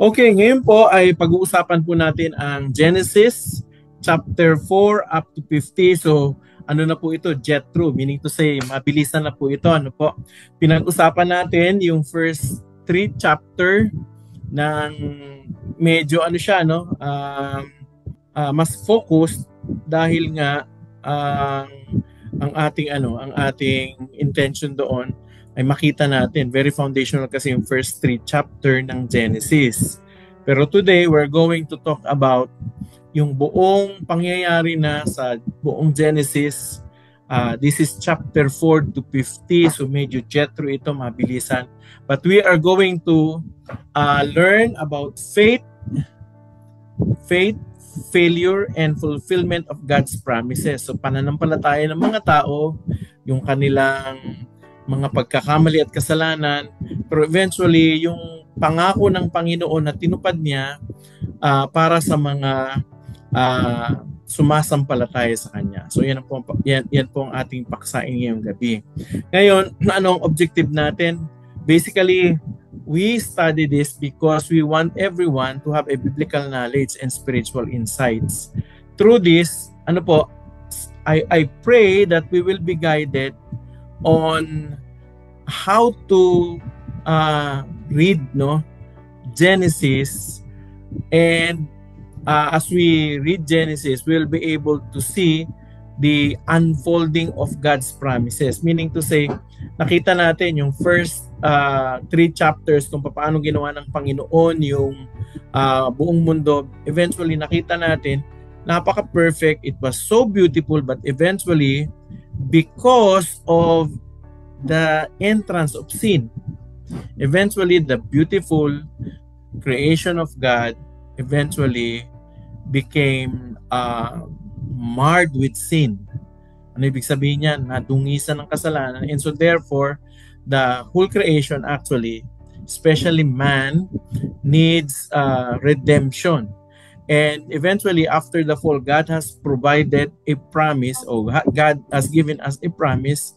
Okay, ngayon po ay pag-uusapan po natin ang Genesis chapter 4 up to 50. So, ano na po ito? Jethro, meaning to say, mabilisan na po ito. Ano po? Pinag-usapan natin yung first 3 chapter ng medyo ano siya, no? Mas focused dahil nga ang ating intention doon ay makita natin. Very foundational kasi yung first 3 chapter ng Genesis. Pero today, we're going to talk about yung buong pangyayari na sa buong Genesis. This is chapter 4 to 50. So medyo Jethro ito, mabilisan. But we are going to learn about faith, failure, and fulfillment of God's promises. So pananampalataya ng mga tao, yung kanilang mga pagkakamali at kasalanan, pero eventually yung pangako ng Panginoon na tinupad niya para sa mga sumasampalataya sa Kanya. So yan po ang ating paksain ngayong gabi. Ngayon, anong objective natin? Basically, we study this because we want everyone to have a biblical knowledge and spiritual insights. Through this, I pray that we will be guided on how to read Genesis, and as we read Genesis, we'll be able to see the unfolding of God's promises. Meaning to say, nakita natin yung first 3 chapters kung paano ginawa ng Panginoon yung buong mundo. Eventually, nakita natin, napaka-perfect. It was so beautiful, but eventually, because of the entrance of sin, eventually the beautiful creation of God eventually became marred with sin. Ano ibig sabihin niyan? Nadungisan ng kasalanan. And so therefore, the whole creation actually, especially man, needs redemption. And eventually, after the fall, God has provided a promise, or God has given us a promise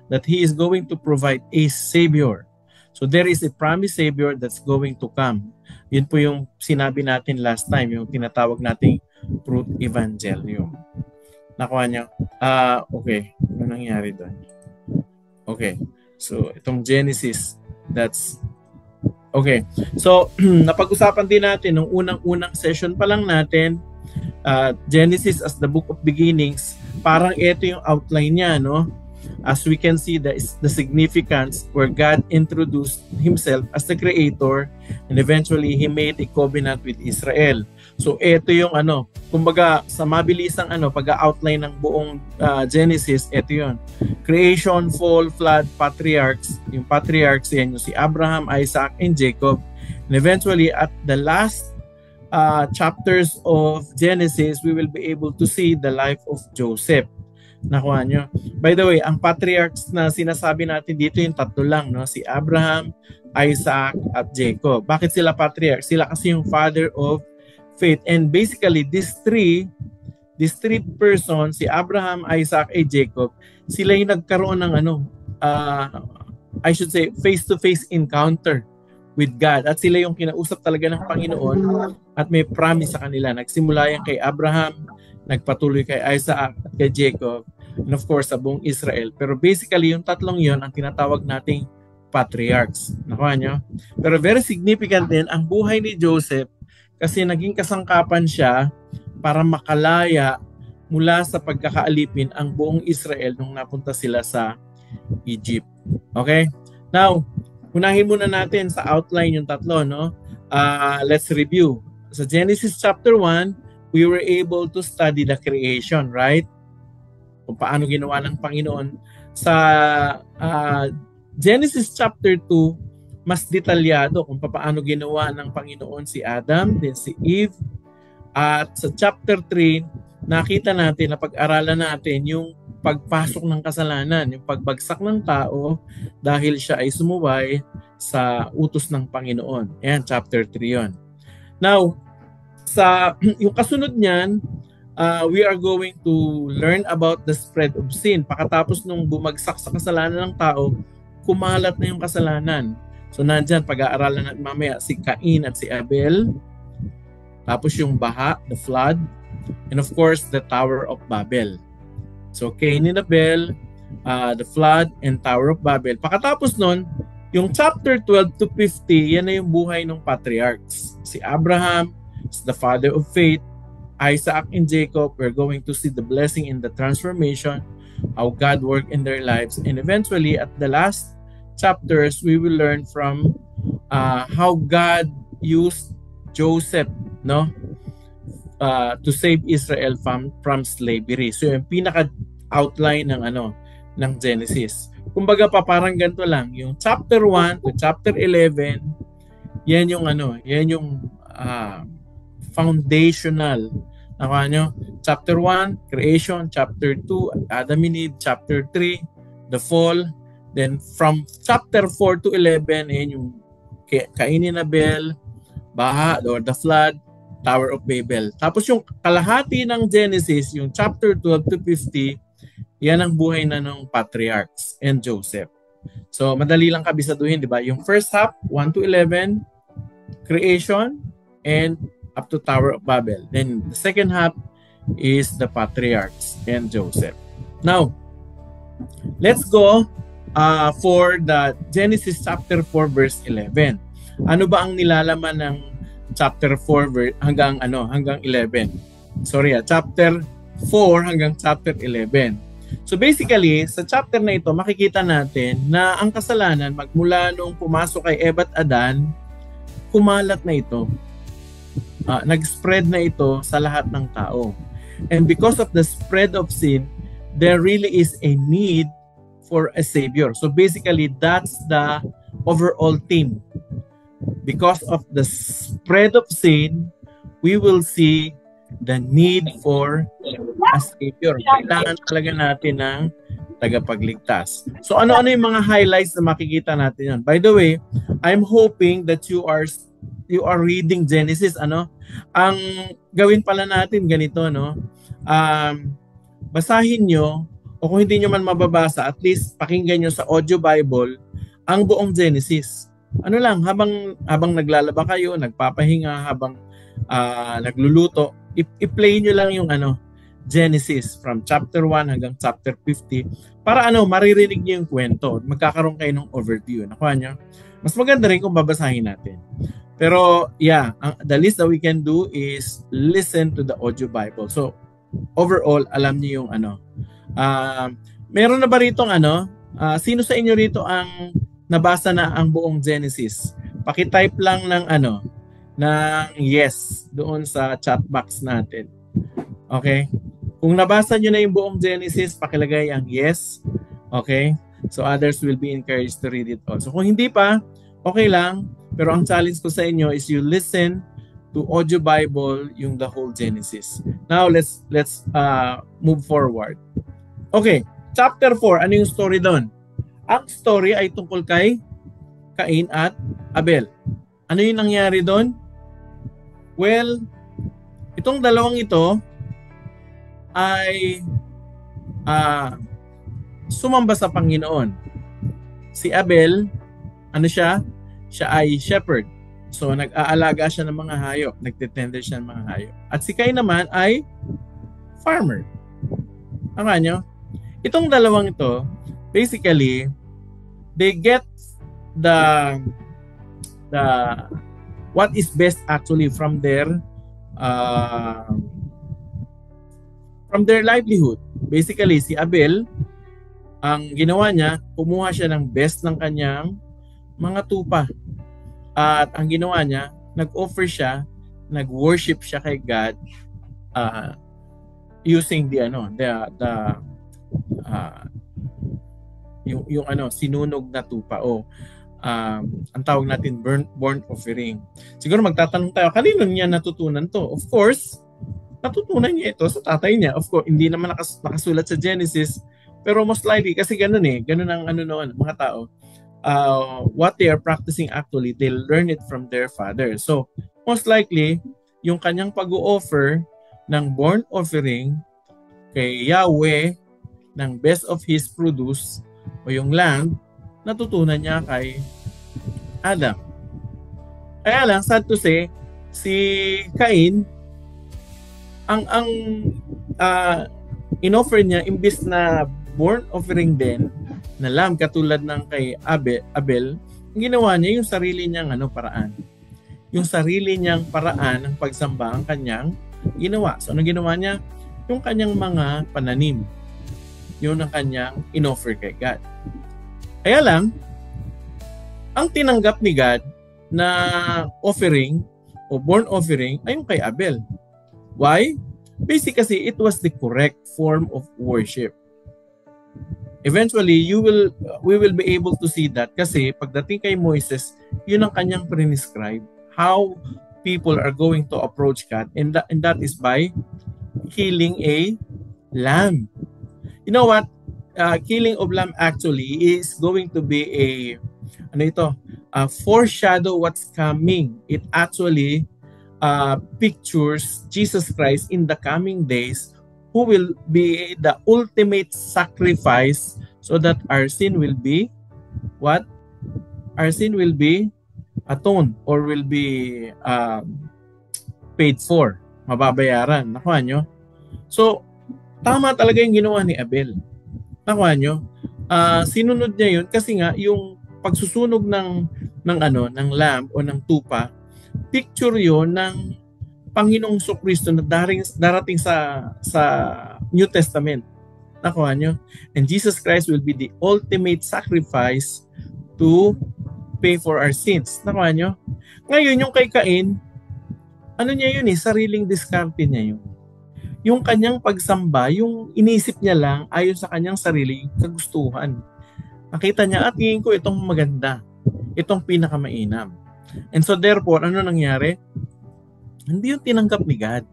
that He is going to provide a Savior. So there is a promised Savior that's going to come. Yun po yung sinabi natin last time, yung tinatawag nating truth evangelium. Nakuha niyo? Okay. Ano nangyari doon? Okay. So, itong Genesis, that's okay. So, napag-usapan din natin nung unang-unang session pa lang natin, Genesis as the book of beginnings, parang ito yung outline niya, no? As we can see, the significance where God introduced Himself as the Creator, and eventually He made a covenant with Israel. So, ito yung kumbaga sa mabilisang pag-outline ng buong Genesis, ito yun. Creation, fall, flood, patriarchs. Yung patriarchs yan yung si Abraham, Isaac, and Jacob. And eventually, at the last chapters of Genesis, we will be able to see the life of Joseph. Nakuha nyo? By the way, ang patriarchs na sinasabi natin dito yung 3 lang, no? Si Abraham, Isaac, at Jacob. Bakit sila patriarchs? Sila kasi yung father of faith. And basically, these three persons, si Abraham, Isaac, and Jacob, sila yung nagkaroon ng I should say, face-to-face encounter with God. At sila yung kinausap talaga ng Panginoon at may promise sa kanila. Nagsimula yan kay Abraham, nagpatuloy kay Isaac at kay Jacob, and of course sa buong Israel. Pero basically yung 3 yon ang tinatawag nating patriarchs. Nakuha nyo? Pero very significant din ang buhay ni Joseph kasi naging kasangkapan siya para makalaya mula sa pagkakaalipin ang buong Israel nung napunta sila sa Egypt. Okay? Now, unahin muna natin sa outline yung 3, no? Let's review. Sa Genesis chapter 1, we were able to study the creation, right? Kung paano ginawa ng Panginoon. Sa Genesis chapter 2, mas detalyado kung paano ginawa ng Panginoon si Adam, then si Eve. At sa chapter 3, nakita natin, napag-aralan natin yung pagpasok ng kasalanan, yung pagbagsak ng tao dahil siya ay sumuway sa utos ng Panginoon. Ayan, chapter 3 yon. Now, sa yung kasunod niyan, we are going to learn about the spread of sin. Pagkatapos nung bumagsak sa kasalanan ng tao, kumalat na yung kasalanan. So nandyan, pag-aaralan natin mamaya si Cain at si Abel. Tapos yung baha, the flood. And of course, the Tower of Babel. So Cain and Abel, the flood, and Tower of Babel. Pagkatapos nun, yung chapter 12 to 50, yan na yung buhay ng patriarchs. Si Abraham is the father of faith. Isaac and Jacob, we're going to see the blessing in the transformation, how God worked in their lives. And eventually, at the last chapters, we will learn from how God used Joseph, no, to save Israel from slavery. So yung pinaka-outline ng ng Genesis. Kumbaga pa parang ganito lang, yung chapter 1 to chapter 11, yan yung foundational. Nakuha nyo? Chapter 1, creation. Chapter 2, Adam and Eve. Chapter 3, the fall. Then from chapter 4 to 11, yan yung Cain and Abel, baha or the flood, Tower of Babel. Tapos yung kalahati ng Genesis, yung chapter 12 to 50, yan ang buhay na ng patriarchs and Joseph. So madali lang kabisaduhin, di ba? Yung first half, 1 to 11, creation, and up to Tower of Babel. Then the second half is the patriarchs and Joseph. Now, let's go for the Genesis chapter 4 verse 11. Ano ba ang nilalaman ng chapter 4 hanggang 11? Sorry, chapter 4 hanggang chapter 11. So basically, sa chapter na ito, makikita natin na ang kasalanan magmula nung pumasok kay Eva at Adan, kumalat na ito. Nag-spread na ito sa lahat ng tao. And because of the spread of sin, there really is a need for a savior. So basically, that's the overall theme. Because of the spread of sin, we will see the need for a savior. Kailangan talaga natin ng tagapagligtas. So ano-ano yung mga highlights na makikita natin yan? By the way, I'm hoping that you are reading Genesis. Ang gawin pala natin ganito, basahin nyo, o kung hindi nyo man mababasa, at least pakinggan nyo sa audio Bible ang buong Genesis. Habang naglalaba kayo, nagpapahinga, habang nagluluto, i-play nyo lang yung Genesis from chapter 1 hanggang chapter 50 para maririnig nyo yung kwento. Magkakaroon kayo ng overview. Nakuha nyo? Mas maganda rin kung babasahin natin. Pero yeah, the least that we can do is listen to the audio Bible. So overall, alam niyo yung meron na ba rito sino sa inyo rito ang nabasa na ang buong Genesis? Paki-type lang ng ng yes doon sa chat box natin. Okay? Kung nabasa niyo na yung buong Genesis, pakilagay ang yes. Okay? So others will be encouraged to read it also. Kung hindi pa, okay lang. Pero ang challenge ko sa inyo is you listen to audio Bible yung the whole Genesis. Now let's move forward. Okay, chapter 4, ano yung story doon? Ang story ay tungkol kay Cain at Abel. Ano yung nangyari doon? Well, itong dalawang ito ay sumamba sa Panginoon. Si Abel, siya ay shepherd. So nag-aalaga siya ng mga hayop, nagtitender siya ng mga hayop. At si Cain naman ay farmer. Nyo? Itong dalawang ito, basically, they get the what is best actually from their livelihood. Basically, si Abel, ang ginawa niya, kumuha siya ng best ng kanyang mga tupa. At ang ginawa niya, nag-offer siya, nag-worship siya kay God using yung sinunog na tupa ang tawag natin burnt offering. Siguro magtatanong tayo, kanino niya natutunan to? Of course, natutunan niya ito sa tatay niya. Of course, hindi naman nakasulat sa Genesis, pero most likely kasi ganun ang noon mga tao. What they are practicing actually, they learn it from their father. So, most likely, yung kanyang pag-o-offer ng burnt offering kay Yahweh ng best of his produce o yung land, natutunan niya kay Adam. Kaya lang, sad to say, si Cain, ang inoffer niya, imbis na burnt offering din, na lamb katulad ng kay Abel, ang ginawa niya yung sarili niyang paraan. Yung sarili niyang paraan ng pagsamba ang kanyang ginawa. So, ano ginawa niya? Yung kanyang mga pananim. Yun ang kanyang inoffer kay God. Kaya lang, ang tinanggap ni God na offering o burnt offering ay yung kay Abel. Why? Basically, it was the correct form of worship. Eventually, we will be able to see that kasi pagdating kay Moises, yun ang kanyang prescribe. How people are going to approach God, and that is by killing a lamb. You know what? Killing of lamb actually is going to be a foreshadow what's coming. It actually pictures Jesus Christ in the coming days, who will be the ultimate sacrifice so that our sin will be what? Our sin will be atoned or will be paid for. Mababayaran. Nakuha nyo? So, tama talaga yung ginawa ni Abel. Nakuha nyo? Sinunod niya yun kasi nga yung pagsusunog ng lamb o ng tupa, picture yun ng Panginoong Kristo na darating sa New Testament. Nakuha nyo? And Jesus Christ will be the ultimate sacrifice to pay for our sins. Nakuha nyo? Ngayon, yung kay Cain, sariling diskarte niya yun. Yung kanyang pagsamba, yung inisip niya lang ayon sa kanyang sariling kagustuhan. Nakita niya, at tingin ko itong maganda. Itong pinakamainam. And so therefore, ano nangyari? Hindi yung tinanggap ni God.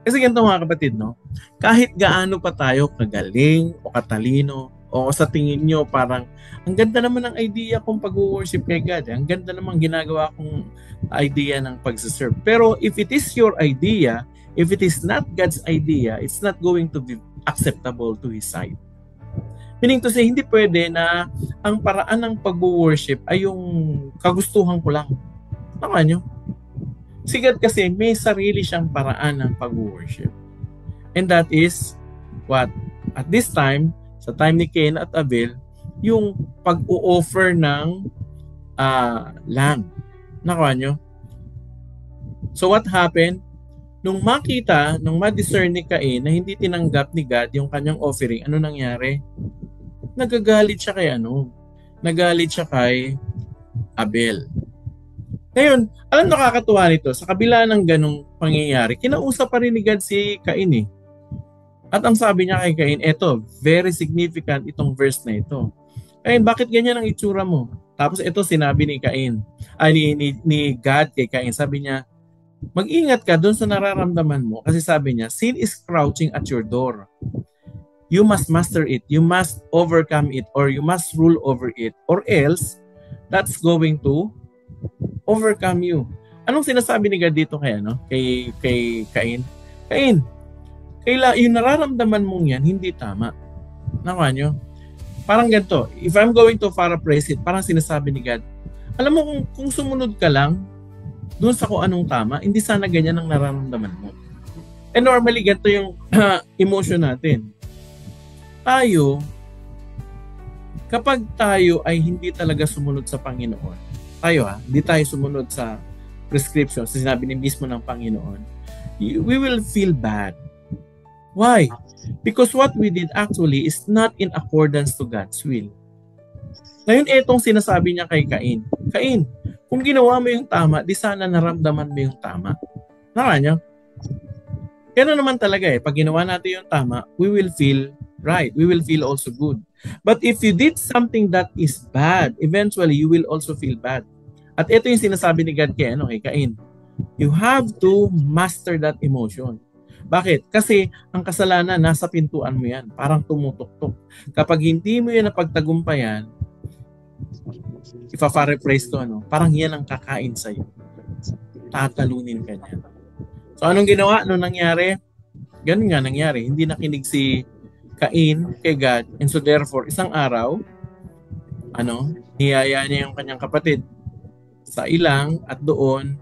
Kasi ganito mga kapatid, no? Kahit gaano pa tayo kagaling o katalino o sa tingin nyo parang ang ganda naman ng idea kong pag-worship kay God. Ang ganda naman ginagawa kong idea ng pag-serve. Pero if it is your idea, if it is not God's idea, it's not going to be acceptable to His sight. Meaning to say, hindi pwede na ang paraan ng pag-worship ay yung kagustuhan ko lang. Tama nyo? Si God kasi may sarili siyang paraan ng pag-worship. And that is what? At this time, sa time ni Cain at Abel, yung pag-o-offer ng lamb. Nakuha nyo? So what happened? Nung ma-discern ni Cain na hindi tinanggap ni God yung kanyang offering, ano nangyari? Nagagalit siya kay Nagalit siya kay Abel. Ngayon, alam nakakatuwa nito, sa kabila ng ganong pangyayari, kinausap pa rin ni God si Cain eh. At ang sabi niya kay Cain, eto, very significant itong verse na ito. Cain, bakit ganyan ang itsura mo? Tapos ito sinabi ni Cain, ni God kay Cain, sabi niya, mag-ingat ka doon sa nararamdaman mo kasi sabi niya, sin is crouching at your door. You must master it. You must overcome it or you must rule over it or else that's going to overcome you. Anong sinasabi ni God dito kay Cain? Cain, yung nararamdaman mong yan, hindi tama. Nakuha nyo? Parang ganito, if I'm going to paraphrase it, parang sinasabi ni God, alam mo kung sumunod ka lang doon sa kung anong tama, hindi sana ganyan ang nararamdaman mo. And normally, ganito yung emotion natin. Kapag tayo ay hindi talaga sumunod sa Panginoon, hindi tayo sumunod sa prescription, sa sinabi ni mismo ng Panginoon, we will feel bad. Why? Because what we did actually is not in accordance to God's will. Ngayon, itong sinasabi niya kay Cain. Cain, kung ginawa mo yung tama, di sana naramdaman mo yung tama. Naka niya? Kaya naman talaga pag ginawa natin yung tama, we will feel right. We will feel also good. But if you did something that is bad, eventually you will also feel bad. At ito yung sinasabi ni God kay Cain. You have to master that emotion. Bakit? Kasi ang kasalanan nasa pintuan mo yan. Parang tumutok-tok. Kapag hindi mo yan napagtagumpayan, ipa-paraphrase ko, parang yan ang kakain sa'yo. Tatalunin ka niya. So anong ginawa? Anong nangyari? Ganun nga nangyari. Hindi nakinig si Cain kay God. And so therefore, isang araw, niyaya niya yung kanyang kapatid. sa ilang at doon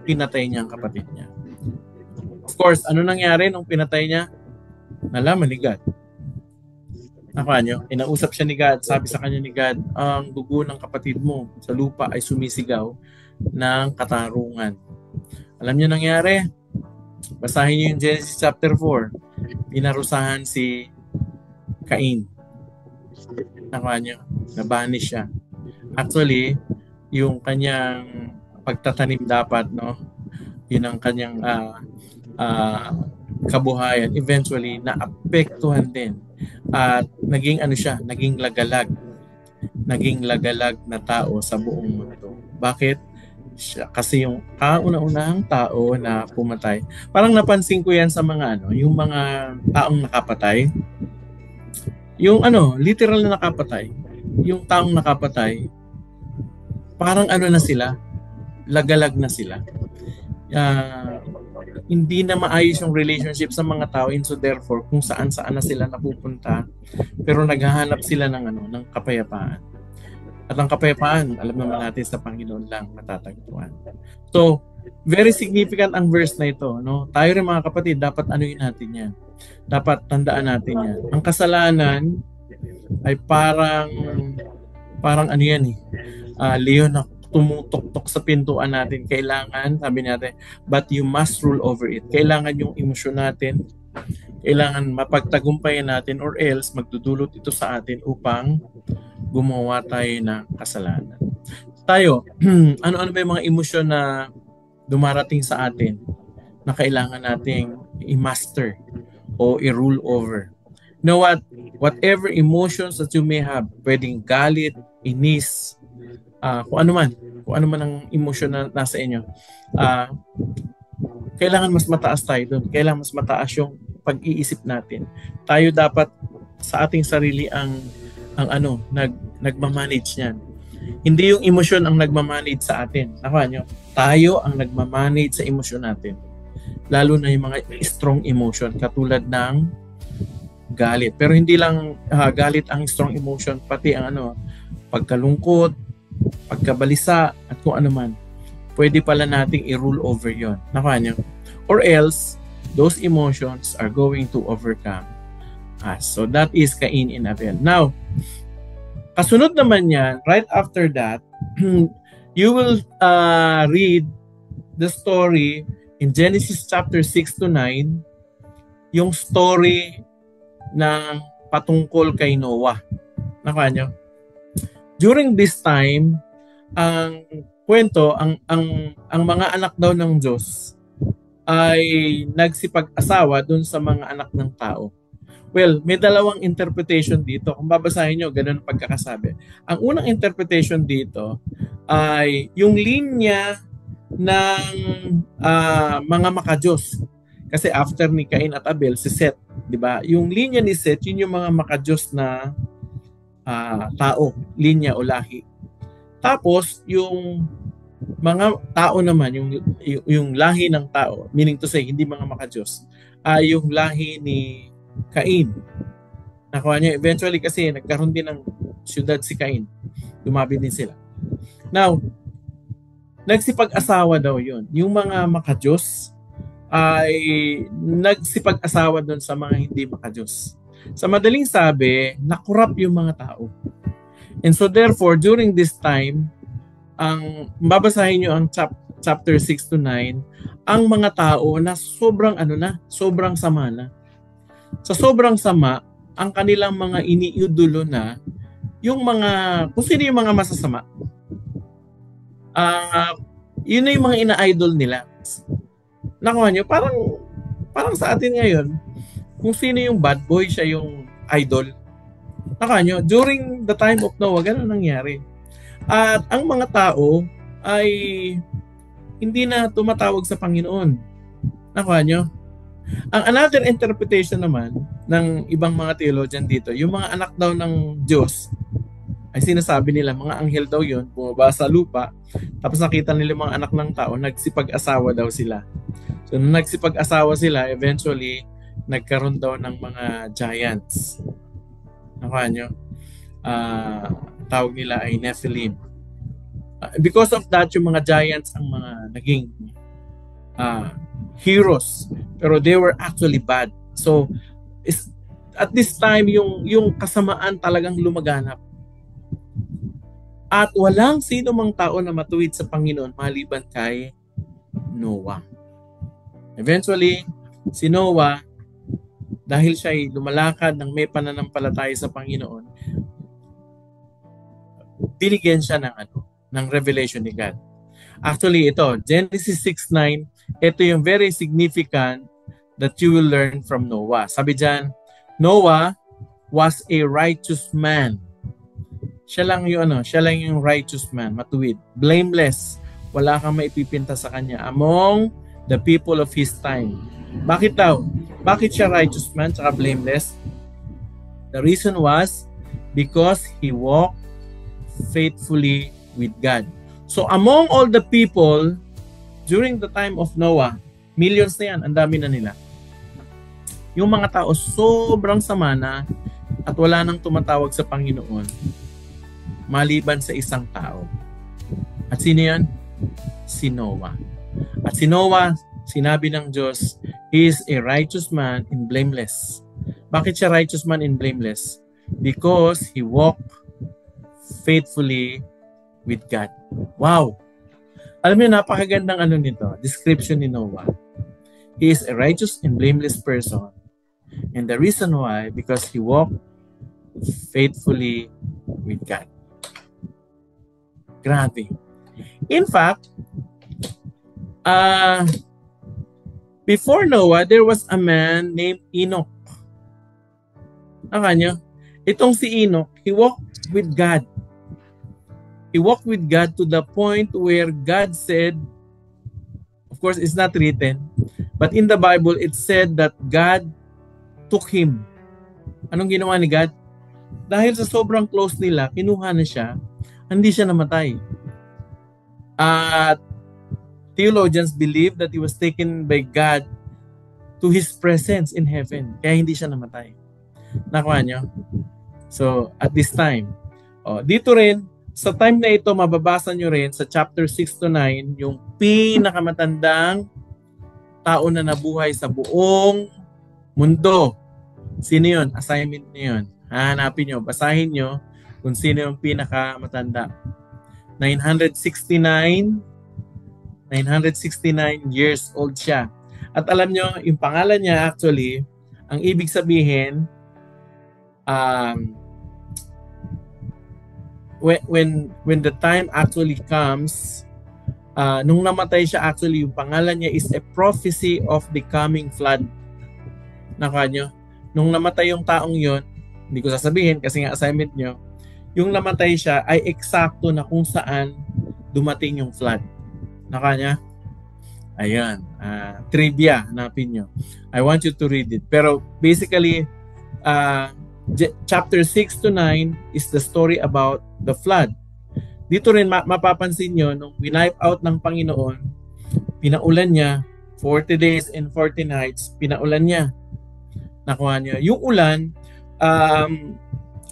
pinatay niya ang kapatid niya. Of course, ano nangyari nung pinatay niya? Nalaman ni God. Inausap siya ni God, sabi sa kanya ni God, ang dugo ng kapatid mo sa lupa ay sumisigaw ng katarungan. Alam niyo nangyari? Basahin niyo yung Genesis chapter 4. Pinarusahan si Cain. Nabanish siya. Actually, yung kanyang pagtatanim dapat, no? Yun ang kanyang kabuhayan. Eventually, naapektuhan din. At naging naging lagalag. Naging lagalag na tao sa buong mundo. Bakit? Kasi yung kauna-unahang tao na pumatay. Parang napansin ko yan sa mga yung mga taong nakapatay. Yung literal na nakapatay. Yung taong nakapatay, parang na sila, lagalag na sila. Hindi na maayos yung relationship sa mga tao, and so therefore kung saan-saan na sila napupunta, pero naghahanap sila ng kapayapaan. At ang kapayapaan, alam naman natin sa Panginoon lang matatagpuan. So, very significant ang verse na ito, no? Tayo rin mga kapatid, dapat anuin natin yan. Dapat tandaan natin yan. Ang kasalanan ay parang leon na tumutok-tok sa pintuan natin. Kailangan, sabi natin, but you must rule over it. Kailangan yung emosyon natin, kailangan mapagtagumpayan natin, or else magdudulot ito sa atin upang gumawa tayo ng kasalanan. Tayo, ano-ano ba yung mga emosyon na dumarating sa atin na kailangan nating i-master o i-rule over? You know what? Whatever emotions that you may have, pwedeng galit, inis, kung ano man ang emosyon na nasa inyo, kailangan mas mataas tayo doon. Kailangan mas mataas yung pag-iisip natin. Tayo dapat sa ating sarili ang nagmamanage niyan. Hindi yung emosyon ang nagmamanage sa atin. Tayo ang nagmamanage sa emosyon natin. Lalo na yung mga strong emotion katulad ng galit. Pero hindi lang galit ang strong emotion, pati ang pagkalungkot, pagkabalisa, at kung ano man. Pwede pala nating i-rule over yon. Or else, those emotions are going to overcome us. So that is Cain and Abel. Now, kasunod naman yan, right after that, you will read the story in Genesis chapter 6 to 9, yung story ng patungkol kay Noah. During this time, ang kwento, ang mga anak daw ng Diyos ay nagsipag-asawa dun sa mga anak ng tao. Well, may dalawang interpretation dito. Kung babasahin nyo, ganun ang pagkakasabi. Ang unang interpretation dito ay yung linya ng mga makadiyos. Kasi after ni Cain at Abel, si Seth, di ba? Yung linya ni Seth, yun yung mga makadiyos na tao, linya o lahi. Tapos, yung mga tao naman, yung lahi ng tao, meaning to say, hindi mga makadiyos, yung lahi ni Cain. Nakuha niya, eventually kasi nagkaroon din ng syudad si Cain. Dumabi din sila. Now, nagsipag-asawa daw yun. Yung mga makadiyos ay nagsipag-asawa doon sa mga hindi makadiyos. Sa madaling sabi, nakurap yung mga tao. And so therefore, during this time, ang babasahin nyo ang chapter 6 to 9, ang mga tao na sobrang sama na. Sa sobrang sama, ang kanilang mga iniidolo na, yung mga, kung sino yung mga masasama, yun na yung mga ina-idol nila. Nakuha nyo, parang sa atin ngayon, kung sino yung bad boy, siya yung idol. Nakuha nyo, during the time of Noah, ganun nangyari. At ang mga tao ay hindi na tumatawag sa Panginoon. Nakuha nyo? Ang another interpretation naman ng ibang mga theologian dito, yung mga anak daw ng Diyos, ay sinasabi nila, mga anghel daw yun, bumaba sa lupa, tapos nakita nila mga anak ng tao, nagsipag-asawa daw sila. So, nung nagsipag-asawa sila, eventually, nagkaroon daw ng mga giants. Nakuha nyo? Tawag nila ay Nephilim. Because of that, yung mga giants ang mga naging heroes. Pero they were actually bad. So, at this time, yung kasamaan talagang lumaganap. At walang sino mang tao na matuwid sa Panginoon maliban kay Noah. Eventually, si Noah, dahil siya ay lumalakad ng may pananampalataya sa Panginoon, binigyan siya ng revelation ni God. Actually, ito, Genesis 6:9, ito yung very significant that you will learn from Noah. Sabi dyan, Noah was a righteous man. Siya lang yung righteous man, matuwid, blameless. Wala kang maipipinta sa kanya among the people of his time. Bakit daw? Bakit siya righteous man tsaka blameless? The reason was because he walked faithfully with God. So among all the people during the time of Noah, millions na yan, ang dami na nila. Yung mga tao sobrang sama na at wala nang tumatawag sa Panginoon maliban sa isang tao. At sino yan? Si Noah. At si Noah, sinabi ng Diyos, he is a righteous man and blameless. Bakit siya righteous man and blameless? Because he walked faithfully with God. Wow! Alam niyo, napakagandang nito, description ni Noah. He is a righteous and blameless person. And the reason why, because he walked faithfully with God. Grabe. In fact, before Noah, there was a man named Enoch. Nakanya? Itong si Enoch, he walked with God. He walked with God to the point where God said, of course, it's not written, but in the Bible, it said that God took him. Anong ginawa ni God? Dahil sa sobrang close nila, kinuha na siya, hindi siya namatay. At theologians believe that he was taken by God to his presence in heaven. Kaya hindi siya namatay. Nakuha niyo? So, at this time, dito rin, sa time na ito, mababasa nyo rin sa chapter 6 to 9, yung pinakamatandang tao na nabuhay sa buong mundo. Sino yun? Assignment niyo yun. Hanapin nyo, basahin nyo kung sino yung pinakamatanda. 969 years old siya. At alam nyo, yung pangalan niya actually, ang ibig sabihin, when the time actually comes, nung namatay siya actually, yung pangalan niya is a prophecy of the coming flood. Nakuha nyo? Nung namatay yung taong yon, hindi ko sasabihin kasi nga assignment nyo, yung namatay siya ay eksakto na kung saan dumating yung flood. Nakuha niya? Ayan. Trivia, hanapin nyo. I want you to read it. Pero basically, chapter 6 to 9 is the story about the flood. Dito rin mapapansin nyo, nung winipe out ng Panginoon, pinaulan niya, 40 days and 40 nights, pinaulan niya. Nakuha niya. Yung ulan,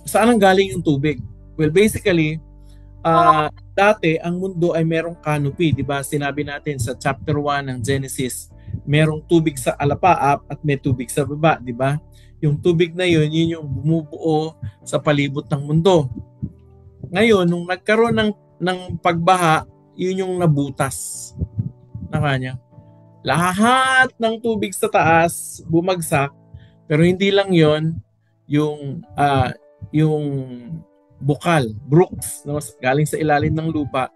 saan ang galing yung tubig? Well, basically, dati ang mundo ay merong canopy, di ba? Sinabi natin sa chapter 1 ng Genesis, merong tubig sa alapaap at may tubig sa baba, di ba? Yung tubig na yun yung bumubuo sa palibot ng mundo. Ngayon, nung nagkaroon ng pagbaha, yun yung nabutas. Nakanya? Lahat ng tubig sa taas bumagsak, pero hindi lang yun, yung bukal, brooks, no, galing sa ilalim ng lupa,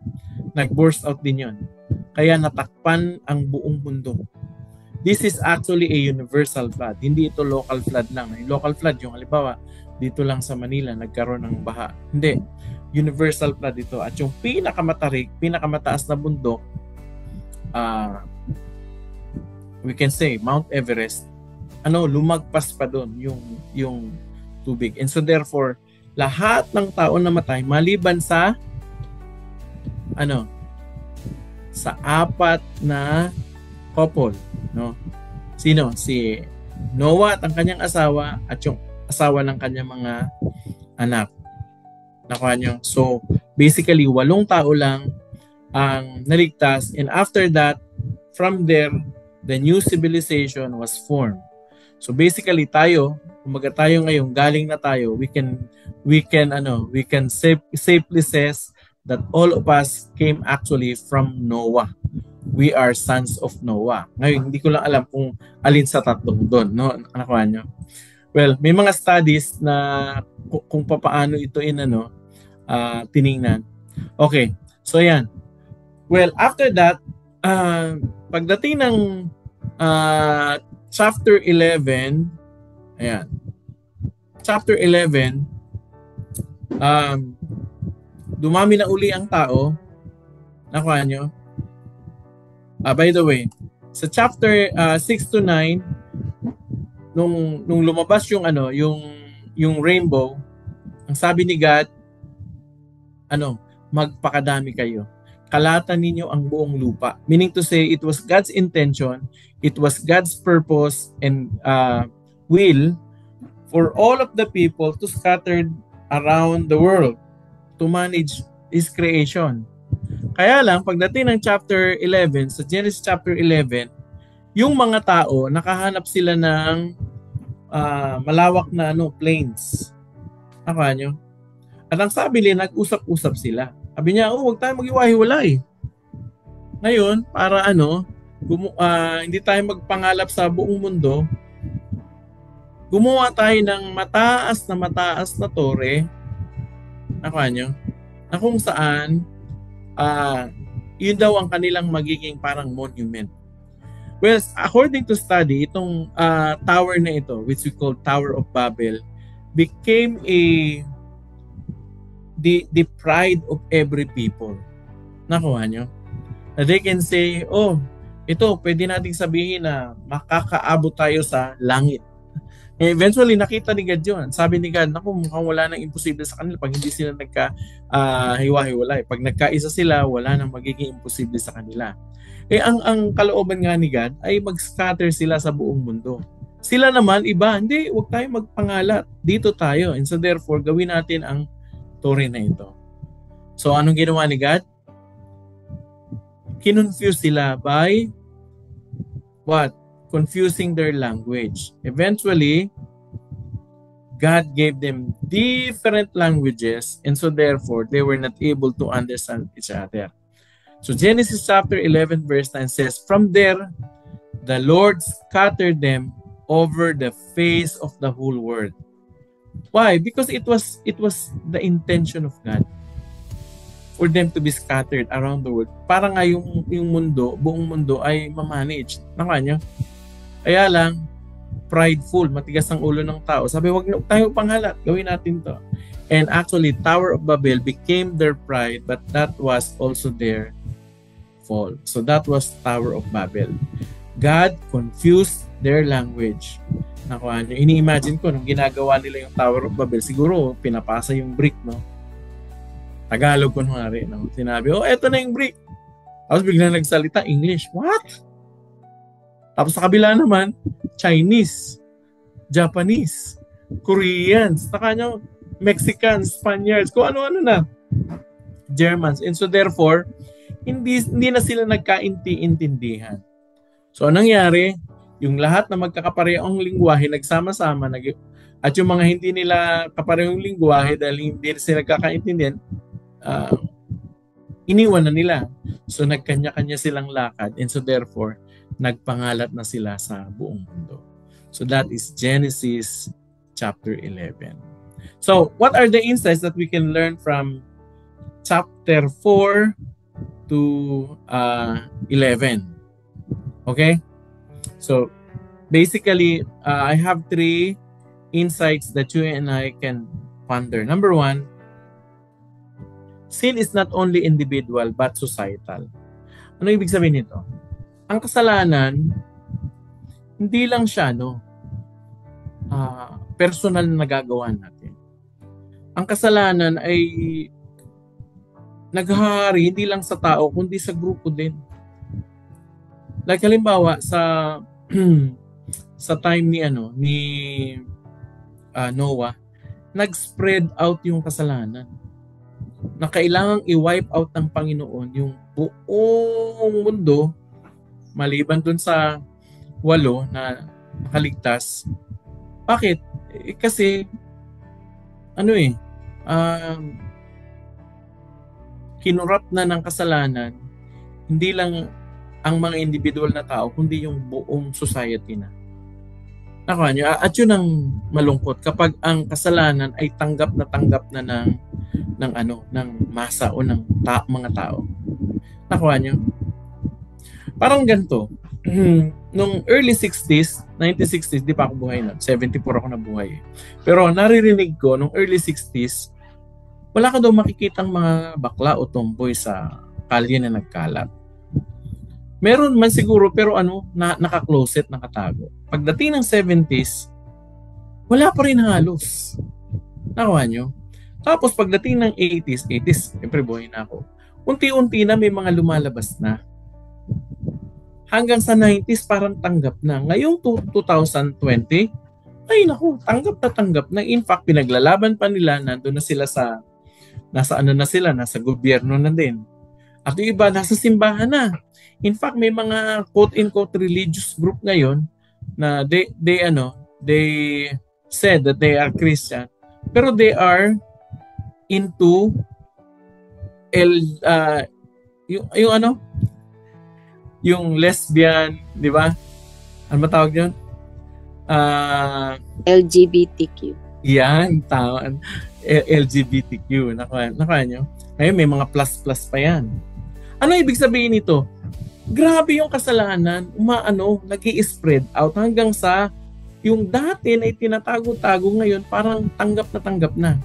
nag-burst out din yun. Kaya natakpan ang buong mundo. This is actually a universal flood. Hindi ito local flood lang. Yung local flood, yung halimbawa, dito lang sa Manila, nagkaroon ng baha. Hindi. Universal flood ito. At yung pinakamataas na bundok, we can say, Mount Everest, lumagpas pa doon yung tubig. And so therefore, lahat ng tao namatay maliban sa sa 4 na couple, no? Sino? Si Noah at ang kanyang asawa at yung asawa ng kanyang mga anak. Nakuha nyo? So, basically, 8 tao lang ang naligtas, and after that, from there, the new civilization was formed. So basically tayo, kumbaga tayo ngayon, galing na tayo, we can safely says that all of us came actually from Noah. We are sons of Noah. Ngayon, hindi ko lang alam kung alin sa tatlong doon, no? Nakuha nyo? Well, may mga studies na kung paano ito tiningnan. Okay, so yan. Well, after that, pagdating ng chapter 11, ayan. Chapter 11, dumami na uli ang tao. Nakuha nyo? By the way, sa chapter 6 to 9, nung lumabas yung rainbow, ang sabi ni God, magpakadami kayo. Kalatan ninyo ang buong lupa. Meaning to say, it was God's intention, it was God's purpose and will for all of the people to scatter around the world to manage His creation. Kaya lang, pagdating ng chapter 11, sa Genesis chapter 11, yung mga tao, nakahanap sila ng malawak na plains. Nakuha nyo? At ang sabi nila, nag-usap-usap sila. Sabi niya, huwag tayo mag-iwahiwalay. Ngayon, para hindi tayo magpangalap sa buong mundo, gumawa tayo ng mataas na tore, nakuha nyo, na kung saan, yun daw ang kanilang magiging parang monument. Well, according to study, itong tower na ito, which we call Tower of Babel, became the pride of every people. Nakuha nyo? Na they can say, ito, pwede nating sabihin na makakaabot tayo sa langit. Eventually, nakita ni God yun. Sabi ni God, naku, mukhang wala nang imposible sa kanila pag hindi sila nagka-hiwa-hiwalay. Pag nagkaisa sila, wala nang magiging imposible sa kanila. Ang kalooban nga ni God ay mag-scatter sila sa buong mundo. Sila naman, iba, hindi, huwag tayo magpangalat. Dito tayo. And so therefore, gawin natin ang tore na ito. So, anong ginawa ni God? Kinonfuse sila by what? Confusing their language. Eventually, God gave them different languages and so therefore, they were not able to understand each other. So Genesis chapter 11 verse 9 says, from there, the Lord scattered them over the face of the whole world. Why? Because it was the intention of God for them to be scattered around the world. Para nga yung mundo, buong mundo ay ma-manage. Nakuha nyo? Kaya lang, prideful, matigas ang ulo ng tao. Sabi, wag tayo panghalat, gawin natin to. And actually, Tower of Babel became their pride, but that was also their fall. So that was Tower of Babel. God confused their language. Nakuha nyo? Ini-imagine ko, nung ginagawa nila yung Tower of Babel, siguro pinapasa yung brick, no? Tagalog kunwari, no? Sinabi, eto na yung brick. Tapos biglang nagsalita, English. What? Tapos sa kabila naman, Chinese, Japanese, Koreans, nyo, Mexicans, Spaniards, kung ano-ano na. Germans. And so therefore, hindi na sila nagkaintindihan. So anong nangyari? Yung lahat na magkakaparehong lingwahe nagsama-sama at yung mga hindi nila kaparehong lingwahe dahil hindi sila nagkakaintindihan, iniwan na nila. So nagkanya-kanya silang lakad and so therefore nagpangalat na sila sa buong mundo. So that is Genesis chapter 11. So what are the insights that we can learn from chapter 4 to 11? Okay? So basically, I have 3 insights that you and I can ponder. Number 1, sin is not only individual but societal. Ano ibig sabihin nito? Ang kasalanan, hindi lang siya personal na nagagawa natin. Ang kasalanan ay naghahari hindi lang sa tao kundi sa grupo din. Like halimbawa sa time ni Noah, nag-spread out yung kasalanan. Na kailangang i-wipe out ng Panginoon buong mundo, maliban dun sa 8 na nakaligtas. Bakit? Kasi kinurap na ng kasalanan hindi lang ang mga individual na tao kundi yung buong society na. Nakuha niyo? At yun ang malungkot kapag ang kasalanan ay tanggap na ng masa o ng mga tao. Nakuha niyo? Parang ganito. Nung early 60s, 1960s, di pa ako buhay na. 74 ako nabuhay. Pero naririnig ko, nung early 60s, wala ka daw makikitang mga bakla o tomboy sa kalye na nagkalat. Meron man siguro, pero naka-closet, nakatago. Pagdating ng 70s, wala pa rin halos. Nakuha nyo? Tapos pagdating ng 80s, siyempre buhay na ako, unti-unti na may mga lumalabas na. Hanggang sa 90s, parang tanggap na. Ngayong 2020, ay naku, tanggap na. In fact, pinaglalaban pa nila, nandun na sila nasa gobyerno na din. At yung iba, nasa simbahan na. In fact, may mga quote-unquote religious group ngayon na they said that they are Christian, pero they are into yung lesbian, di ba? Ano matawag yun? LGBTQ. Yan, tama. LGBTQ. Nakuha nyo? Ngayon, may mga plus pa yan. Ano ibig sabihin nito? Grabe yung kasalanan, nag-i-spread out hanggang sa yung dati na itinatago-tago ngayon, parang tanggap na.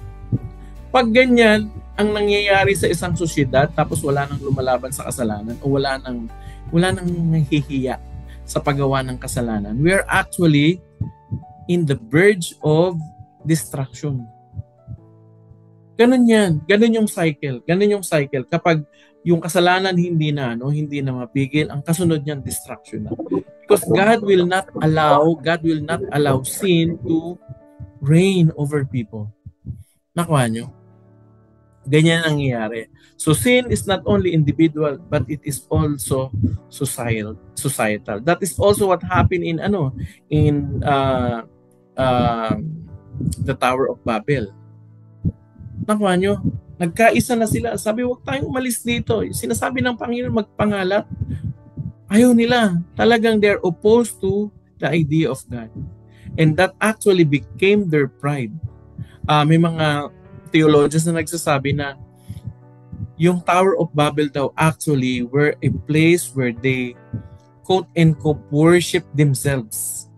Pag ganyan, ang nangyayari sa isang sosyedad, tapos wala nang lumalaban sa kasalanan o wala nang nahihiya sa paggawa ng kasalanan, we are actually in the verge of destruction. Ganun yan. Ganun yung cycle. Kapag yung kasalanan hindi na mapigil, ang kasunod niyan destruction na. Because God will not allow sin to reign over people. Nakuha nyo? Ganyan ang nangyayari. So sin is not only individual but it is also societal. That is also what happened in the Tower of Babel. Nakuha nyo? Nagkaisa na sila. Sabi, huwag tayong umalis dito. Sinasabi ng Panginoon magpangalat. Ayaw nila. Talagang they're opposed to the idea of God. And that actually became their pride. May mga theologians na nagsasabi na yung Tower of Babel daw actually were a place where they quote-unquote worship themselves.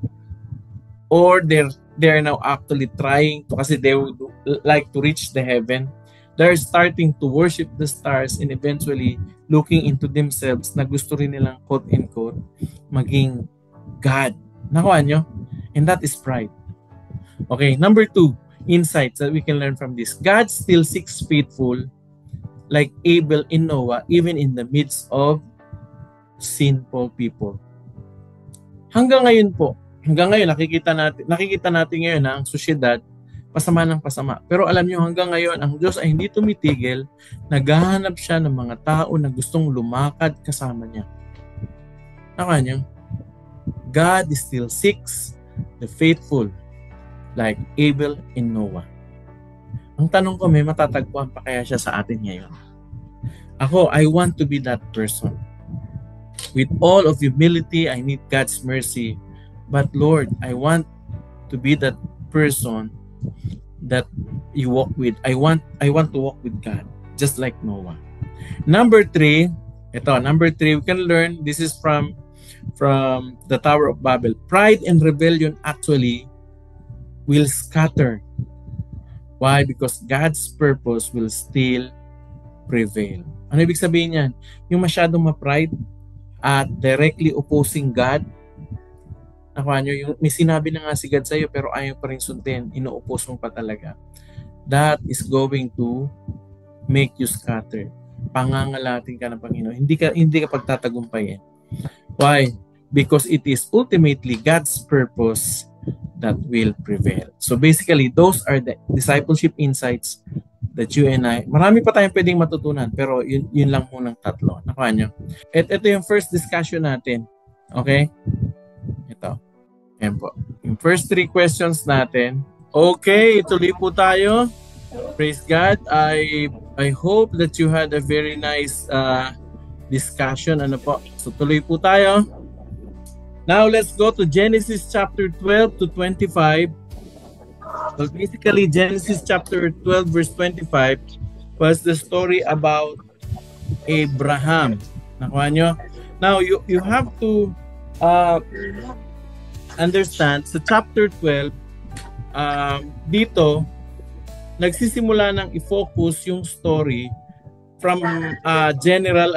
Or they're now actually trying to, kasi they would like to reach the heaven. They're starting to worship the stars and eventually looking into themselves na gusto rin nilang quote-unquote maging God. Nakuha nyo? And that is pride. Okay, number 2, insights that we can learn from this. God still seeks faithful like Abel and Noah even in the midst of sinful people. Hanggang ngayon nakikita natin ngayon na ang sosyedad pasama ng pasama. Pero alam nyo, hanggang ngayon, ang Diyos ay hindi tumitigil, naghahanap siya ng mga tao na gustong lumakad kasama niya. Nakuha niyo? God still seeks the faithful like Abel and Noah. Ang tanong ko, may matatagpuan pa kaya siya sa atin ngayon? Ako, I want to be that person. With all of humility, I need God's mercy. But Lord, I want to be that person that you walk with. I want to walk with God, just like Noah. Number 3, we can learn, this is from the Tower of Babel. Pride and rebellion actually will scatter. Why? Because God's purpose will still prevail. Ano ibig sabihin yan? Yung masyadong ma-pride at directly opposing God. Nakuha nyo, yung may sinabi na nga si God sa'yo pero ayaw pa rin sundin, ino-oppose mo pa talaga. That is going to make you scatter. Pangangalatin ka ng Panginoon. Hindi ka pagtatagumpayin. Why? Because it is ultimately God's purpose that will prevail. So basically, those are the discipleship insights that you and I, marami pa tayong pwedeng matutunan, pero yun lang munang tatlo. Nakuha nyo? At ito yung first discussion natin. Okay? Ito. Yan po. Yung first 3 questions natin. Okay, ituloy po tayo. Praise God. I hope that you had a very nice discussion. Ano po? So tuloy po tayo. Now let's go to Genesis chapter 12 to 25. So basically, Genesis chapter 12 verse 25 was the story about Abraham. Nakuha nyo? Now, you have to understand, sa chapter 12, dito, nagsisimula ng i-focus yung story from general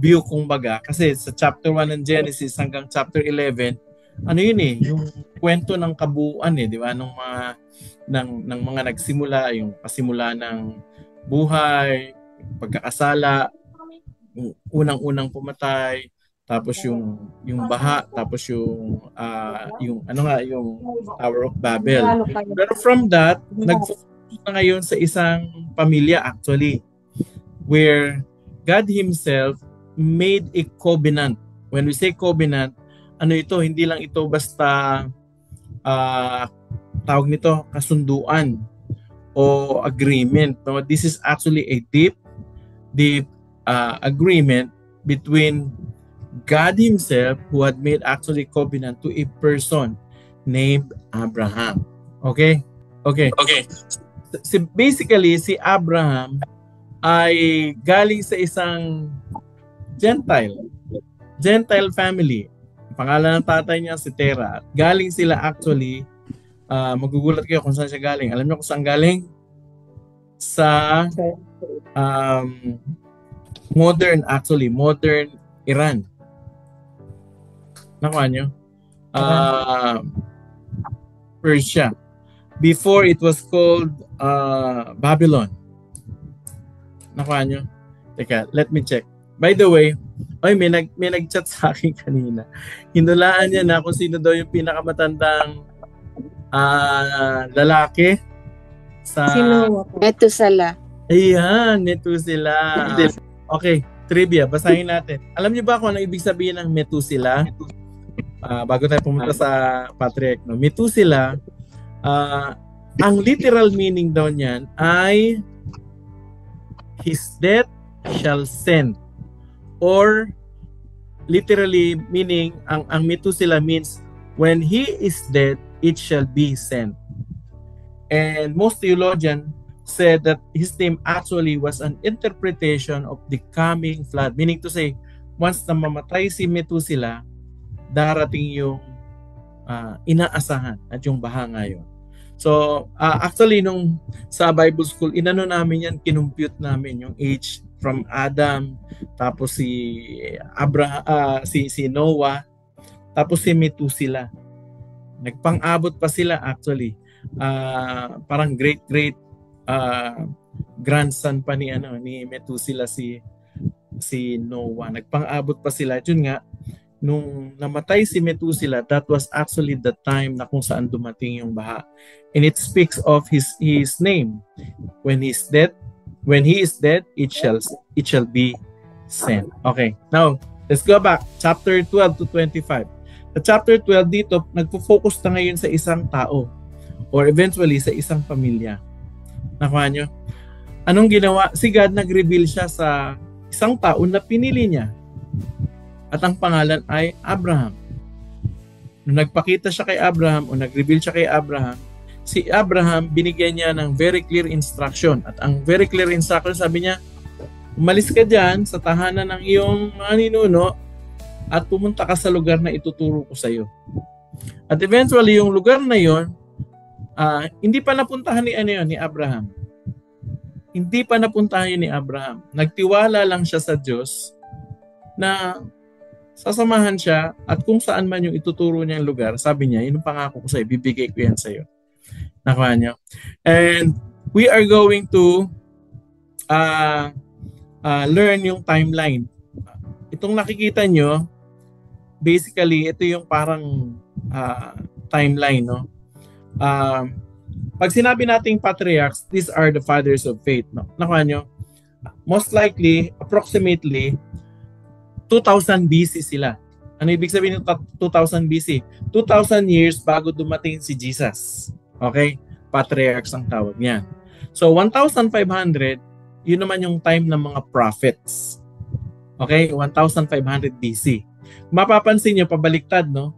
view kumbaga. Kasi sa chapter 1 ng Genesis hanggang chapter 11, ano yun yung kwento ng kabuuan di ba, ng mga nagsimula, yung pasimula ng buhay, pagkakasala, yung unang-unang pumatay, tapos yung baha, tapos yung Tower of Babel. Pero from that, nag-focus na ngayon sa isang pamilya actually, where God Himself made a covenant. When we say covenant, hindi lang ito basta tawag nito kasunduan o agreement. No? This is actually a deep agreement between God Himself, who had made actually covenant to a person named Abraham. Okay. Basically, si Abraham ay galing sa isang Gentile family. Pangalan ng tatay niya si Terah. Galing sila actually, magugulat kayo kung saan siya galing. Alam niyo kung saan galing? Sa modern Iran. Nakuha niyo? Persia. Before it was called Babylon. Nakuha niyo? Teka, let me check. By the way, may nag-chat sa akin kanina. Hinulaan niya na kung sino daw yung pinakamatandang lalaki sa... Sino? Methuselah. Ayan, Methuselah. Okay, trivia. Basahin natin. Alam niyo ba kung ano ibig sabihin ng Methuselah? Bago tayo pumunta sa Patriarch. No? Methuselah, ang literal meaning daw niyan ay his death shall send. Or literally meaning, ang Methuselah means when he is dead, it shall be sent. And most theologians said that his name actually was an interpretation of the coming flood. Meaning to say, once na mamatay si Methuselah, darating yung inaasahan at yung baha ngayon. So, actually, nung sa Bible school, inano namin yan, kinumpute namin yung age from Adam, tapos si Noah, tapos si Methuselah. Nagpang-abot pa sila actually. Parang great grandson pa ni Methuselah si Noah. Nagpang-abot pa sila. Yun nga, nung namatay si Methuselah, that was actually the time na kung saan dumating yung baha. And it speaks of his name. When he is dead, it shall be sent. Okay. Now, let's go back. Chapter 12 to 25. Sa chapter 12 dito, nagpo-focus na ngayon sa isang tao or eventually sa isang pamilya. Nakuha nyo? Anong ginawa? Si God nag-reveal siya sa isang tao na pinili niya. At ang pangalan ay Abraham. Nung nagpakita siya kay Abraham o nag-reveal siya kay Abraham, si Abraham binigyan niya ng very clear instruction. At ang very clear instruction, sabi niya, umalis ka dyan sa tahanan ng iyong mga ninuno at pumunta ka sa lugar na ituturo ko sa iyo. At eventually, yung lugar na yon, hindi pa napuntahan ni Abraham. Hindi pa napuntahan ni Abraham. Nagtiwala lang siya sa Diyos na sasamahan siya at kung saan man yung ituturo niyang lugar, sabi niya, yun ang pangako ko sa'yo, bibigay ko yan sa'yo. Nakuha niya. And we are going to learn yung timeline. Itong nakikita nyo, basically, ito yung parang timeline, no? pag sinabi nating patriarchs, these are the fathers of faith. No? Nakuha nyo? Most likely, approximately, 2000 BC sila. Ano ibig sabihin ng 2000 BC? 2000 years bago dumating si Jesus. Okay? Patriarchs ang tawag niya. So, 1,500, yun naman yung time ng mga prophets. Okay? 1,500 BC. Mapapansin nyo, pabaliktad, no?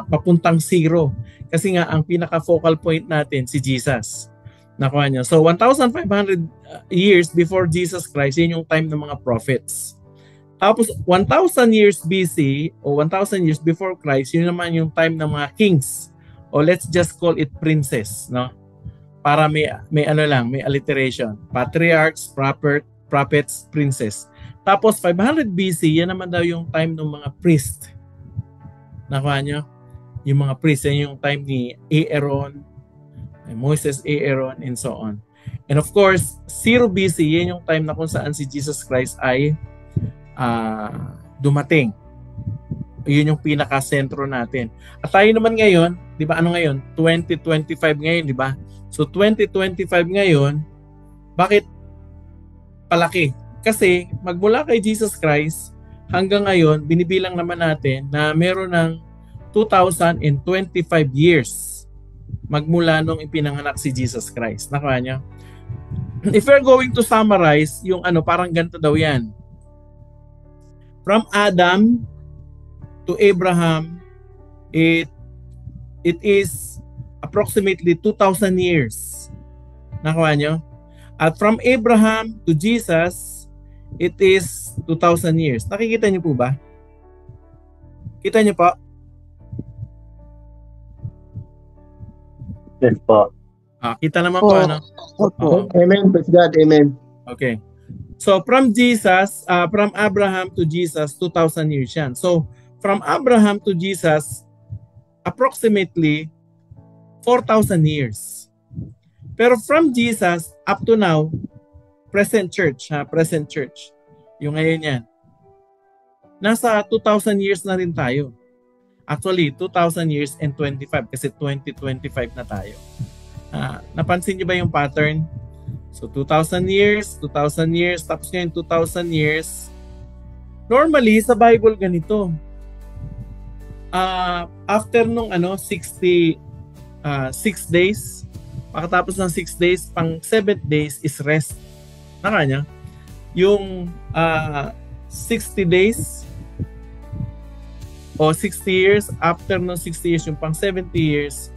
Papuntang zero. Kasi nga, ang pinaka-focal point natin, si Jesus. Nakuha nyo. So, 1,500 years before Jesus Christ, yun yung time ng mga prophets. Tapos, 1,000 years BC, o 1,000 years before Christ, yun naman yung time ng mga kings. O let's just call it princes, no? Para may alliteration. Patriarchs, prophets, princes. Tapos, 500 BC, yan naman daw yung time ng mga priest. Nakuha nyo? Yung mga priests, yan yung time ni Aaron, Moses, Aaron, and so on. And of course, 0 BC, yan yung time na kung saan si Jesus Christ ay dumating. Yun yung pinaka-sentro natin. At tayo naman ngayon, di ba ano ngayon? 2025 ngayon, di ba? So 2025 ngayon, bakit palaki? Kasi magmula kay Jesus Christ hanggang ngayon, binibilang naman natin na meron ng 2025 years magmula nung ipinanganak si Jesus Christ. Nakuha niyo? If we're going to summarize, yung parang ganito daw yan. From Adam to Abraham, it is approximately 2,000 years. Nakuha niyo? At from Abraham to Jesus, it is 2,000 years. Nakikita niyo po ba? Kita niyo po? Yes po. Kita naman po, ano? Amen. Praise God. Amen. Okay. So, from Abraham to Jesus, 2,000 years yan. So, from Abraham to Jesus, approximately 4,000 years. Pero from Jesus up to now, present church, yung ngayon yan, nasa 2,000 years na rin tayo. Actually, 2,000 years and 25 kasi 2025 na tayo. Napansin niyo ba yung pattern? So, 2,000 years, tapos ngayon 2,000 years. Normally, sa Bible ganito. After nung 66 days, pagkatapos ng 6 days, pang 7th days is rest. Nakanya? Yung 60 days, o 60 years, after no 60 years, yung pang 70 years,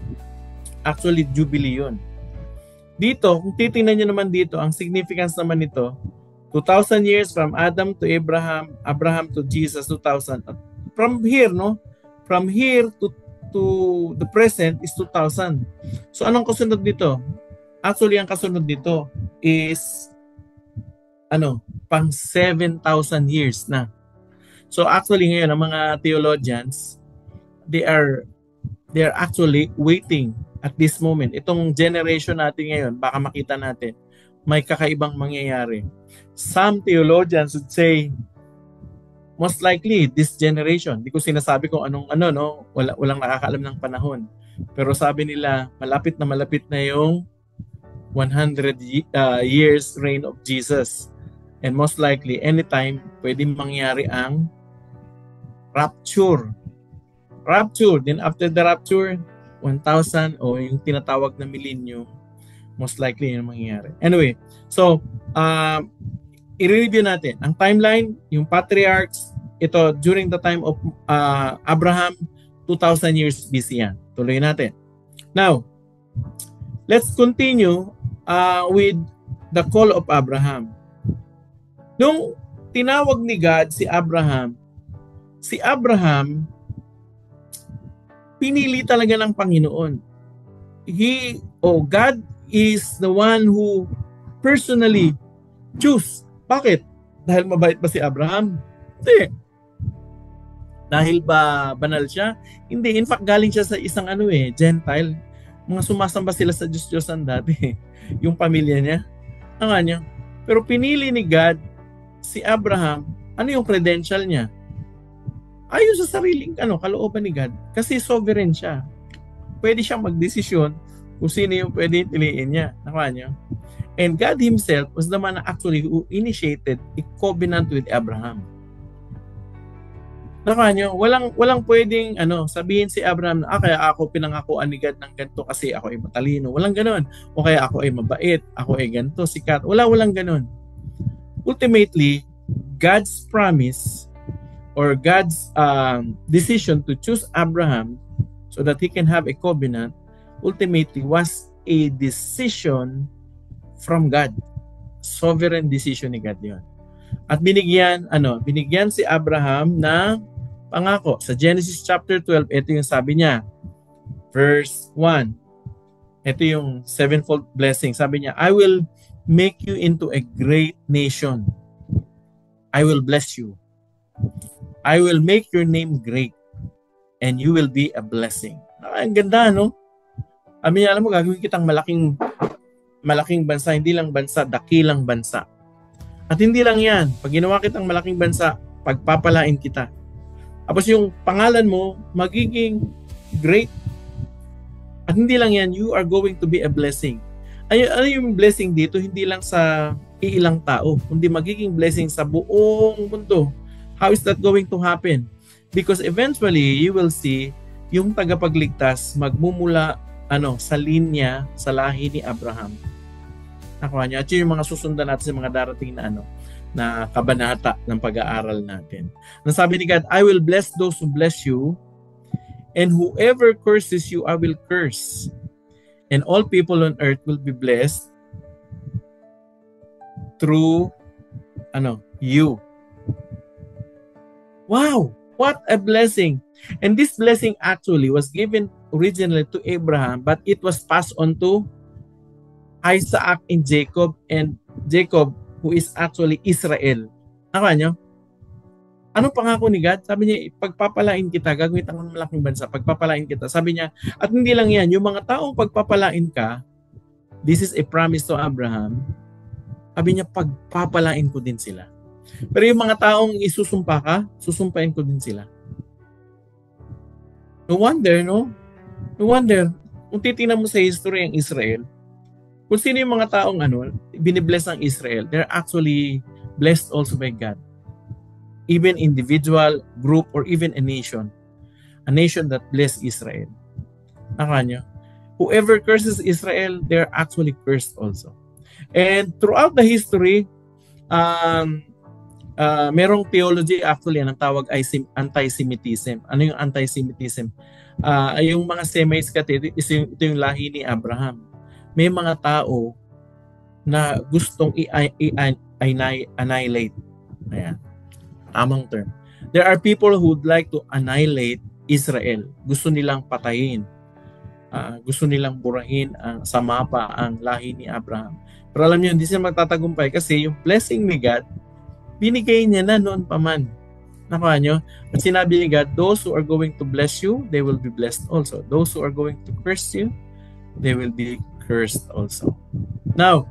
actually Jubilee yun. Dito, kung titingnan nyo naman dito, ang significance naman nito, 2,000 years from Adam to Abraham to Jesus, 2,000. From here, no? From here to the present is 2,000. So, anong kasunod dito? Actually, ang kasunod dito is, pang 7,000 years na. So actually ngayon ang mga theologians, they are actually waiting at this moment. Itong generation natin ngayon, baka makita natin may kakaibang mangyayari. Some theologians would say most likely this generation. Hindi ko sinasabi kung walang nakakaalam ng panahon. Pero sabi nila malapit na yung 100 years reign of Jesus. And most likely anytime pwedeng mangyari ang rapture. Then after the rapture, 1,000 o yung tinatawag na millennium, most likely yun ang mangyayari. Anyway, so i-review natin. Ang timeline, yung patriarchs, ito during the time of Abraham, 2,000 years BC yan. Tuloy natin. Now, let's continue with the call of Abraham. Nung tinawag ni God si Abraham, pinili talaga ng Panginoon. God is the one who personally choose. Bakit? Dahil mabait ba si Abraham? Hindi. Dahil ba banal siya? Hindi. In fact, galing siya sa isang Gentile. Mga sumasamba sila sa Diyos-Diyosan dati. Yung pamilya niya. Niya. Pero pinili ni God si Abraham. Ano yung credential niya? Ayon sa sariling kalooban ni God. Kasi sovereign siya. pwede siyang magdesisyon kung sino yung pwede piliin niya. Nakuha niyo? And God Himself was the man actually who initiated a covenant with Abraham. Nakuha niyo? Walang pwedeng sabihin si Abraham na kaya ako pinangakuan ni God ng ganito kasi ako ay matalino. Walang ganoon. O kaya ako ay mabait, ako ay ganito, sikat. Walang ganoon. Ultimately, God's promise or God's decision to choose Abraham so that he can have a covenant ultimately was a decision from God. Sovereign decision ni God yun. At binigyan si Abraham ng pangako. Sa Genesis chapter 12, ito yung sabi niya. Verse 1. Ito yung sevenfold blessing. Sabi niya, I will make you into a great nation. I will bless you. I will make your name great and you will be a blessing. Ang ganda, no? Alam mo, gagawin kitang malaking bansa, hindi lang bansa, dakilang bansa. At hindi lang yan, pag ginawa kitang malaking bansa, pagpapalain kita. Tapos yung pangalan mo, magiging great. At hindi lang yan, you are going to be a blessing. Ano yung blessing dito? Hindi lang sa iilang tao, kundi magiging blessing sa buong mundo. How is that going to happen? Because eventually, you will see yung tagapagligtas magmumula sa linya, sa lahi ni Abraham. Nakuha niya. At yun yung mga susundan natin sa mga darating na kabanata ng pag-aaral natin. Nasabi ni God, I will bless those who bless you, and whoever curses you, I will curse. And all people on earth will be blessed through you. Wow! What a blessing! And this blessing actually was given originally to Abraham, but it was passed on to Isaac and Jacob, and Jacob, who is actually Israel. Nakuha niyo? Anong pangako ni God? Sabi niya, pagpapalain kita, gagawin ang malaking bansa, pagpapalain kita. Sabi niya, at hindi lang yan, yung mga taong pagpapalain ka, this is a promise to Abraham, sabi niya, pagpapalain ko din sila. Pero yung mga taong isusumpa ka, susumpain ko din sila. No wonder, no? No wonder, kung titingnan mo sa history ng Israel, kung sino yung mga taong binibless ng Israel, they're actually blessed also by God. Even individual, group, or even a nation. A nation that bless Israel. Nakuha niyo? Whoever curses Israel, they're actually cursed also. And throughout the history, merong theology actually ang tawag ay anti-Semitism. Ano yung anti-Semitism? Yung mga Semites kasi ito yung lahi ni Abraham. May mga tao na gustong i-annihilate. Ayan. Tamang term. There are people who would like to annihilate Israel. Gusto nilang patayin. Gusto nilang burahin sa mapa ang lahi ni Abraham. Pero alam niyo, hindi sila magtatagumpay kasi yung blessing ni God, binigay niya na noon pa man. Nakuha niyo? At sinabi ni God, those who are going to bless you, they will be blessed also. Those who are going to curse you, they will be cursed also. Now,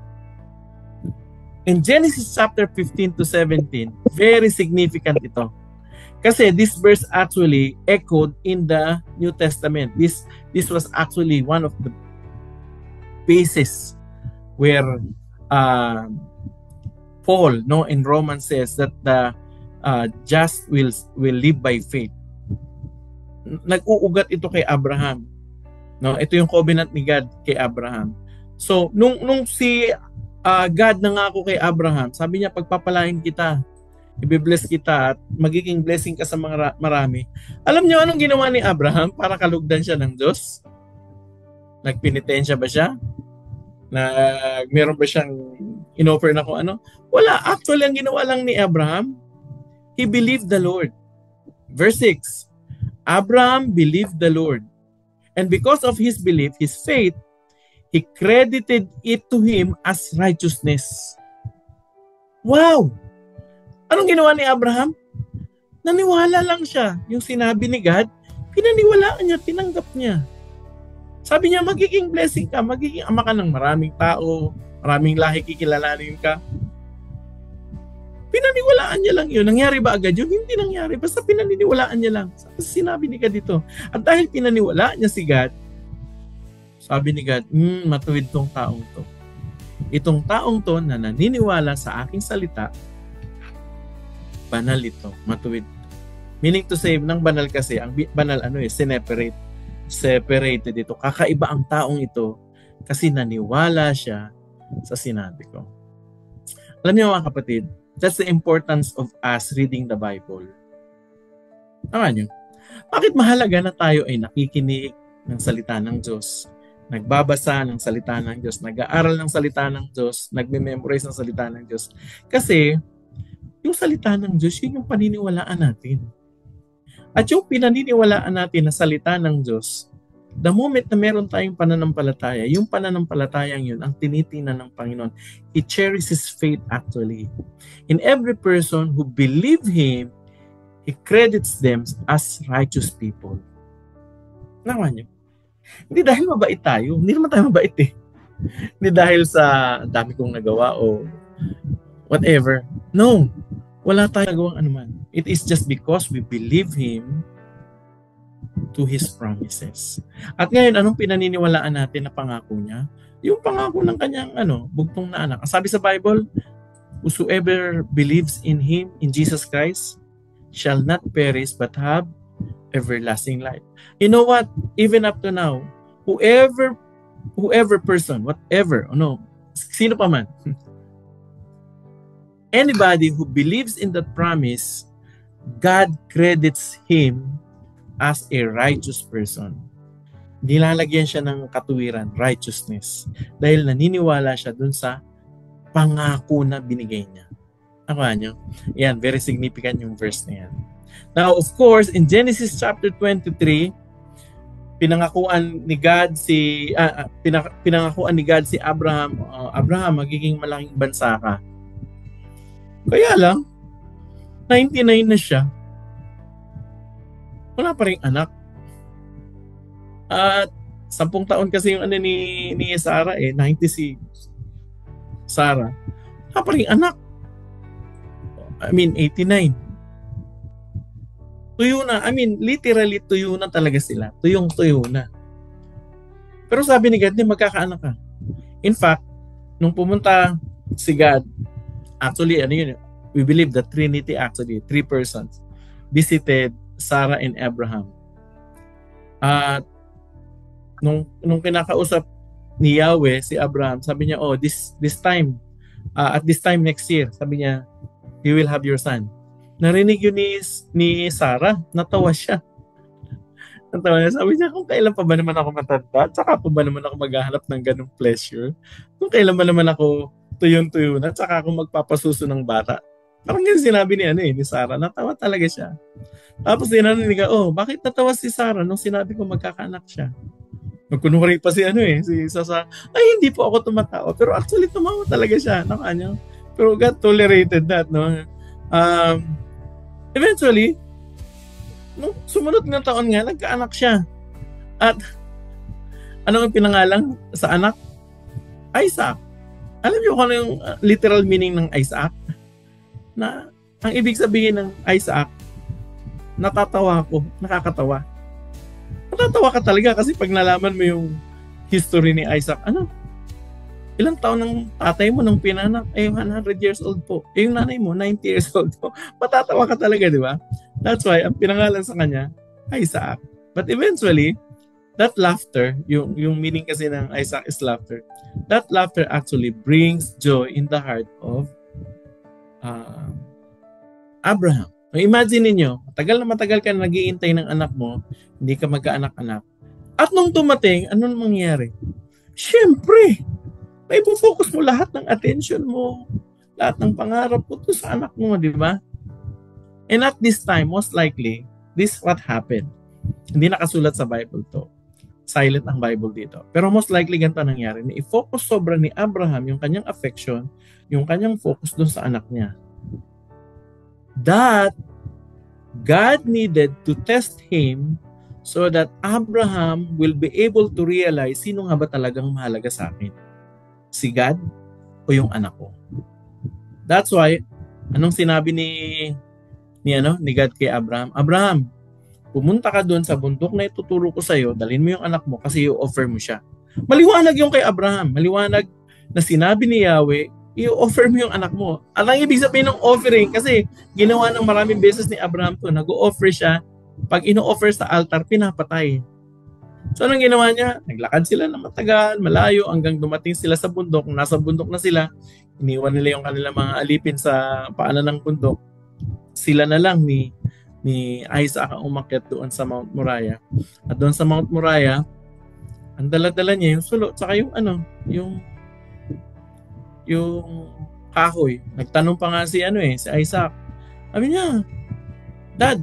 in Genesis chapter 15 to 17, very significant ito. Kasi this verse actually echoed in the New Testament. This was actually one of the bases where Paul in Romans says that the just will live by faith. Nag-uugat ito kay Abraham. No, ito yung covenant ni God kay Abraham. So nung si God nangako kay Abraham, sabi niya pagpapalain kita, i-bless kita at magiging blessing ka sa mga marami. Alam niyo anong ginawa ni Abraham para kalugdan siya ng Diyos? Nagpenitensya ba siya? Meron ba siyang inoffer na kung ano? Wala. Actually, ang ginawa lang ni Abraham, he believed the Lord. Verse 6, Abraham believed the Lord. And because of his belief, his faith, he credited it to him as righteousness. Wow! Anong ginawa ni Abraham? Naniwala lang siya. Yung sinabi ni God, pinaniwalaan niya, tinanggap niya. Sabi niya, magiging blessing ka, magiging ama ka ng maraming tao, maraming lahi kikilalanin ka. Pinaniwalaan niya lang yun. Nangyari ba agad yun? Hindi nangyari. Basta pinaniniwalaan niya lang. Sinabi ni God dito. At dahil pinaniwalaan niya si God, Sabi ni God, matuwid tong taong to. Itong taong to na naniniwala sa aking salita, banal ito, matuwid. Meaning to say, ng banal kasi, ang banal separated ito. Kakaiba ang taong ito kasi naniwala siya sa sinabi ko. Alam niyo mga kapatid, that's the importance of us reading the Bible. Tama niyo? Bakit mahalaga na tayo ay nakikinig ng salita ng Diyos, nagbabasa ng salita ng Diyos, nag-aaral ng salita ng Diyos, nagme-memorize ng salita ng Diyos? Kasi yung salita ng Diyos, yun yung paniniwalaan natin. At yung pinaniniwalaan natin na salita ng Diyos, the moment na meron tayong pananampalataya, yung pananampalatayang yun ang tinitingnan ng Panginoon. He cherishes faith actually. In every person who believe Him, He credits them as righteous people. Naman yun. Hindi dahil mabait tayo. Hindi naman tayo mabait eh. Hindi dahil sa dami kong nagawa o whatever. No. Wala tayong nagawang anuman. It is just because we believe Him to His promises. At ngayon, anong pinaniniwalaan natin na pangako niya? Yung pangako ng kanyang bugtong na anak. Ang sabi sa Bible, whosoever believes in Him, in Jesus Christ, shall not perish but have everlasting life. You know what? Even up to now, whoever person, whatever, sino pa man, anybody who believes in that promise, God credits him as a righteous person. Nilalagyan siya ng katuwiran, righteousness, dahil naniniwala siya dun sa pangako na binigay niya. Nakuha niyo? Yan, very significant yung verse na yan. Now, of course, in Genesis chapter 23, pinangakuan ni God si Abraham, Abraham, magiging malaking bansa ka. Kaya lang, 99 na siya. Wala pa ring anak. At 10 taon kasi yung ni Sarah 90 Sarah. Wala pa ring anak. 89. Tuyo na. Literally tuyo na talaga sila. Tuyong-tuyo na. Pero sabi ni God, magkakaanak ka. In fact, nung pumunta si God, actually, we believe the Trinity actually, 3 persons, visited Sarah and Abraham. At nung kinakausap ni Yahweh si Abraham, sabi niya, this time, at this time next year, sabi niya, you will have your son. Narinig yun ni Sarah, natawa siya. Sabi niya, kung kailan pa ba naman ako matanda, tsaka pa ba naman ako maghahanap ng ganong pleasure? Kung kailan ba naman ako tuyon-tuyo na, tsaka ako magpapasuso ng bata. Parang ganyan sinabi ni Sarah, natawa talaga siya. Tapos dinaninig ka, bakit natawa si Sarah nung sinabi ko magkakaanak siya? Nagkunwari pa si Sasa, ay hindi po ako tumatawa. Pero actually tumawa talaga siya. Pero God tolerated that, no? Eventually, nung sumunod na taon nga, nagkaanak siya. At ano ang pinangalan sa anak? Isaac. Alam niyo kung ano yung literal meaning ng Isaac? Na ang ibig sabihin ng Isaac, nakakatawa. Natatawa ka talaga kasi pag nalaman mo yung history ni Isaac, ilang taon ng tatay mo nung pinanak? 100 years old po. Yung nanay mo, 90 years old po. Matatawa ka talaga, di ba? That's why, ang pinangalan sa kanya, Isaac. But eventually, that laughter, yung meaning kasi ng Isaac is laughter, that laughter actually brings joy in the heart of Abraham. Imagine niyo, matagal ka na nag-iintay ng anak mo, hindi ka magkaanak-anak. At nung tumating, anong mangyari? Siyempre, may focus mo lahat ng attention mo, lahat ng pangarap mo to sa anak mo, di ba? And at this time, most likely, this is what happened. Hindi nakasulat sa Bible to. Silent ang Bible dito. Pero most likely, ganito nangyari. I-focus sobra ni Abraham yung kanyang affection, yung kanyang focus dun sa anak niya. That God needed to test him so that Abraham will be able to realize sino nga ba talagang mahalaga sa akin? Si God o yung anak ko? That's why, anong sinabi ni God kay Abraham? Abraham, pumunta ka doon sa bundok na ituturo ko sa'yo, dalhin mo yung anak mo kasi i-offer mo siya. Maliwanag yung kay Abraham. Maliwanag na sinabi ni Yahweh, i-offer mo yung anak mo. At ang ibig sabihin ng offering, kasi ginawa ng maraming beses ni Abraham to, nag-o-offer siya, pag ino-offer sa altar, pinapatay. So anong ginawa niya? Naglakad sila ng matagal, malayo, hanggang dumating sila sa bundok. Nasa bundok na sila, iniwan nila yung kanilang mga alipin sa paanan ng bundok. Sila na lang ni Isaac ang umakyat doon sa Mount Moriah. At doon sa Mount Moriah, ang dala-dala niya yung sulot, saka yung kahoy. Nagtanong pa nga si Isaac. Sabi niya, Dad,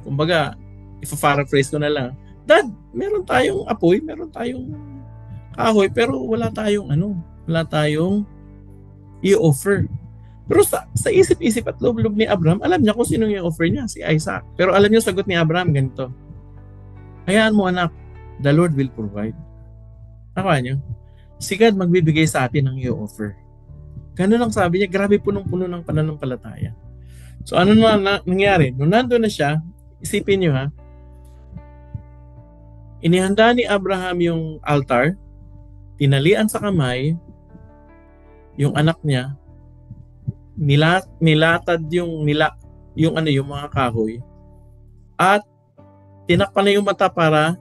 kumbaga, ipa-paraphrase ko na lang, Dad, meron tayong apoy, meron tayong kahoy, pero wala tayong i-offer. Pero sa isip-isip at loob-loob ni Abraham, alam niya kung sino yung offer niya, si Isaac. Pero alam niyo sagot ni Abraham ganito, hayaan mo anak, the Lord will provide. Nakuha niyo? Si God magbibigay sa atin ng i-offer. Ganun ang sabi niya, grabe punong-puno ng pananampalataya. So ano na nangyari? Nung nandun na siya, isipin niyo ha, inihanda ni Abraham yung altar, tinalian sa kamay, yung anak niya, nilatad yung mga kahoy, at tinakpan na yung mata para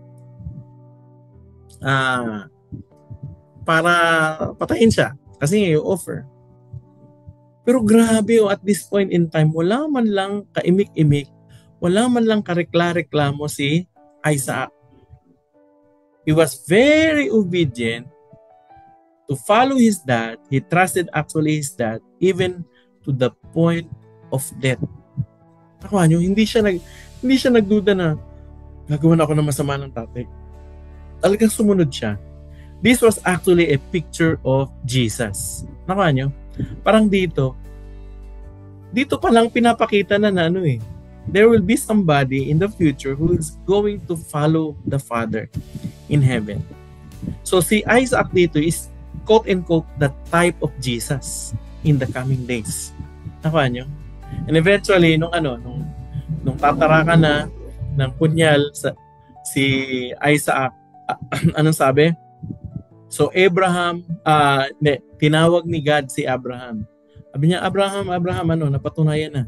patayin siya kasi yung offer. Pero grabe, at this point in time, wala man lang kaimik-imik, wala man lang karekla-reklamo si Isaac. He was very obedient to follow his dad. He trusted actually his dad even to the point of death. Nakuha nyo, hindi siya nagduda na gagawin ako ng masama ng tatay. Talagang sumunod siya. This was actually a picture of Jesus. Nakuha nyo? Parang dito pa lang pinapakita na there will be somebody in the future who is going to follow the Father in heaven. So si Isaac dito is quote-unquote the type of Jesus in the coming days. Nakuha nyo? And eventually, nung tatarakan na ng punyal si Isaac, anong sabi? So Abraham, tinawag ni God si Abraham. Sabi niya, Abraham, napatunayan na.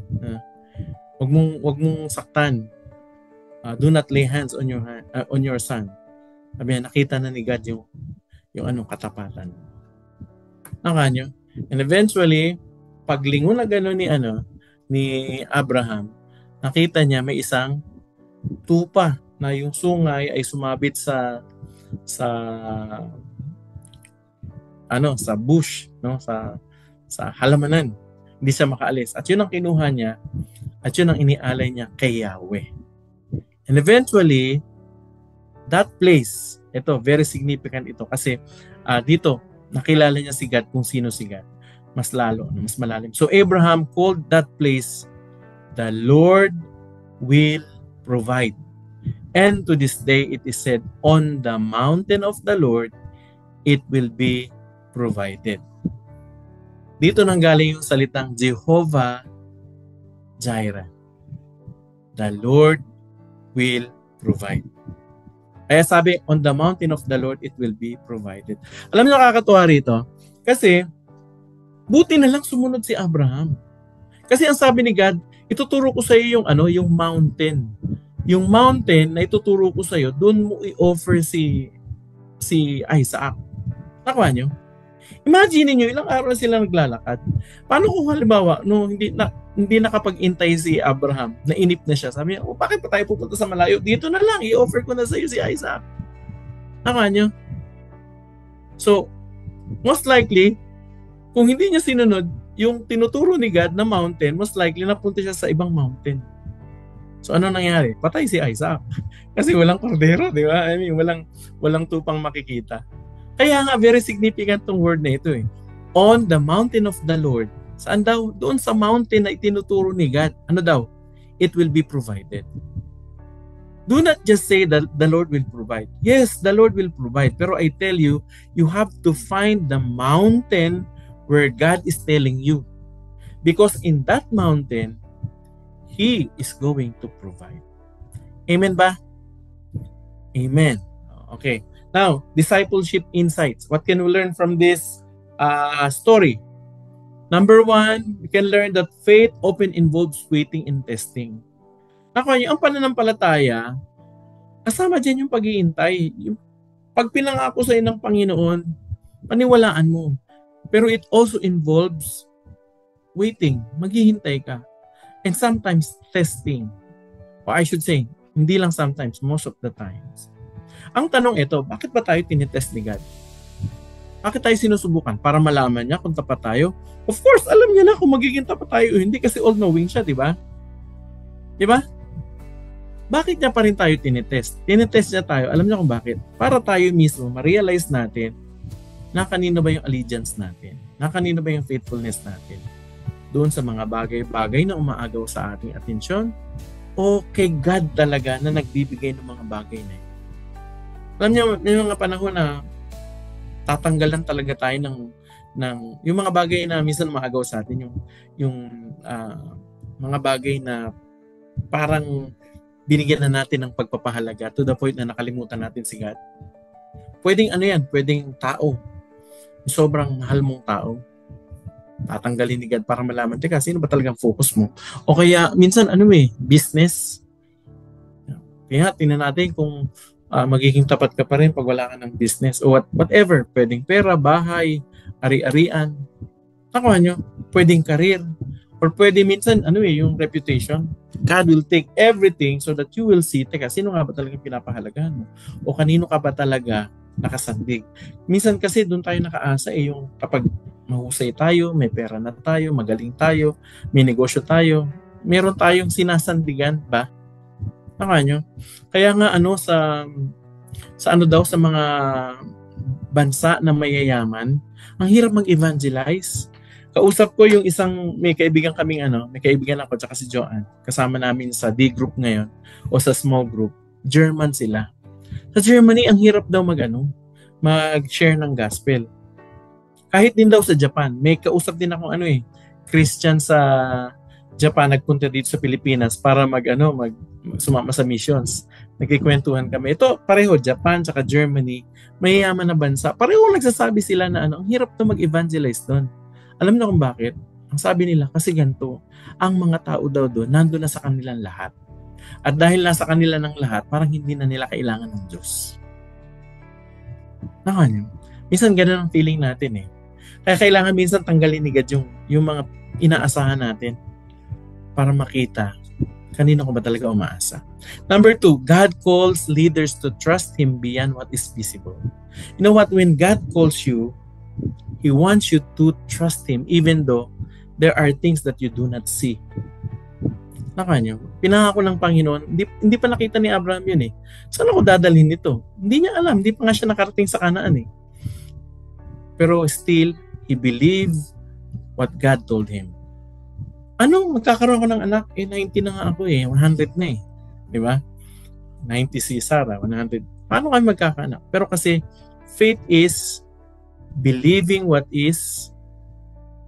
Wag mong saktan. Do not lay hands on your son. Sabi niya, nakita na ni God yung katapatan. Nakuha nyo? And eventually, paglingon na gano'n ni Abraham, nakita niya may isang tupa na yung sungay ay sumabit sa bush, sa halamanan. Hindi siya makaalis. At yun ang kinuha niya, at yun ang inialay niya kay Yahweh. And eventually, that place, ito, very significant ito kasi dito, nakilala niya si God kung sino si God. Mas lalo, mas malalim. So Abraham called that place, the Lord will provide. And to this day, it is said, on the mountain of the Lord, it will be provided. Dito nanggaling yung salitang Jehovah Jireh. The Lord will provide. Kaya sabi, on the mountain of the Lord, it will be provided. Alam niyo, nakakatuwa rito. Kasi, buti na lang sumunod si Abraham. Kasi ang sabi ni God, ituturo ko sa iyo yung mountain. Yung mountain na ituturo ko sa iyo, doon mo i-offer si Isaac. Nakuha niyo? Imagine niyo, ilang araw na sila naglalakad. Paano kung halimbawa, hindi nakapag-intay si Abraham, nainip na siya. Sabi niya, bakit pa tayo pupunta sa malayo? Dito na lang, i-offer ko na sa iyo si Isaac. Nakuha niyo? So, most likely, kung hindi niya sinunod yung tinuturo ni God na mountain, most likely napunta siya sa ibang mountain. So ano nangyari? Patay si Isaac. Kasi walang kordero, di ba? I mean, walang tupang makikita. Kaya nga, very significant tong word na ito . On the mountain of the Lord. Saan daw? Doon sa mountain na itinuturo ni God. Ano daw? It will be provided. Do not just say that the Lord will provide. Yes, the Lord will provide. Pero I tell you, you have to find the mountain where God is telling you. Because in that mountain, He is going to provide. Amen ba? Amen. Okay. Now, discipleship insights. What can we learn from this story? Number 1, we can learn that faith often involves waiting and testing. Ako, ang pananampalataya, kasama dyan yung pag-iintay. Yung pag pinangako sa ng Panginoon, paniwalaan mo. Pero it also involves waiting. Maghihintay ka. And sometimes testing. Or I should say, hindi lang sometimes, most of the times. Ang tanong ito, bakit ba tayo tinitest ni God? Bakit tayo sinusubukan? Para malaman niya kung tapat tayo? Of course, alam niya na kung magiging tapat tayo o hindi kasi all-knowing siya, di ba? Di ba? Bakit niya pa rin tayo tinitest? Tinitest niya tayo, alam niya kung bakit? Para tayo mismo ma-realize natin na kanino ba yung allegiance natin? Na kanino ba yung faithfulness natin? Doon sa mga bagay-bagay na umaagaw sa ating atensyon o kay God talaga na nagbibigay ng mga bagay na yun? Alam niyo, may mga panahon na tatanggalan talaga tayo ng yung mga bagay na minsan umaagaw sa atin, yung mga bagay na parang binigyan na natin ng pagpapahalaga to the point na nakalimutan natin si God. Pwedeng pwedeng tao. Sobrang mahal mong tao. Tatanggalin ni God para malaman, teka, sino ba talagang focus mo? O kaya, minsan, business. Kaya, tingnan natin kung magiging tapat ka pa rin pag wala ka ng business o whatever. Pwedeng pera, bahay, ari-arian. Nakuha nyo, pwedeng career. Or pwede minsan, yung reputation. God will take everything so that you will see, teka, sino nga ba talagang pinapahalagahan mo? O kanino ka ba talaga nakasandig? Minsan kasi doon tayo nakaasa yung kapag mahusay tayo, may pera na tayo, magaling tayo, may negosyo tayo, meron tayong sinasandigan ba? Nakuha nyo? Kaya nga sa mga bansa na mayayaman, ang hirap mag-evangelize. Kausap ko yung may kaibigan ako tsaka si Joanne, kasama namin sa D group ngayon o sa small group. German sila. Sa Germany, ang hirap daw mag-share ng gospel. Kahit din daw sa Japan, may kausap din akong Christian sa Japan, nagpunta dito sa Pilipinas para sumama sa missions. Nagkikwentuhan kami. Ito, pareho, Japan tsaka Germany, mayayaman na bansa. Pareho nagsasabi sila na ang hirap na mag-evangelize doon. Alam na kung bakit? Ang sabi nila, kasi ganito, ang mga tao daw doon, nandun na sa kanilang lahat. At dahil nasa kanila ng lahat, parang hindi na nila kailangan ng Diyos. Nakan yun. Minsan ganun ang feeling natin eh. Kaya kailangan minsan tanggalin ni God yung mga inaasahan natin para makita kanino ko ba talaga umaasa. Number 2, God calls leaders to trust Him beyond what is visible. You know what? When God calls you, He wants you to trust Him even though there are things that you do not see. Nakanyo, pinangako ng Panginoon, hindi pa nakita ni Abraham yun eh. Saan ako dadalhin ito? Hindi niya alam, hindi pa nga siya nakarating sa Kanaan eh. Pero still, he believed what God told him. Magkakaroon ko ng anak? 90 na nga ako eh, 100 na eh. Di ba? 90 si Sarah, 100. Paano kayo magkakaanak? Pero kasi, faith is believing what is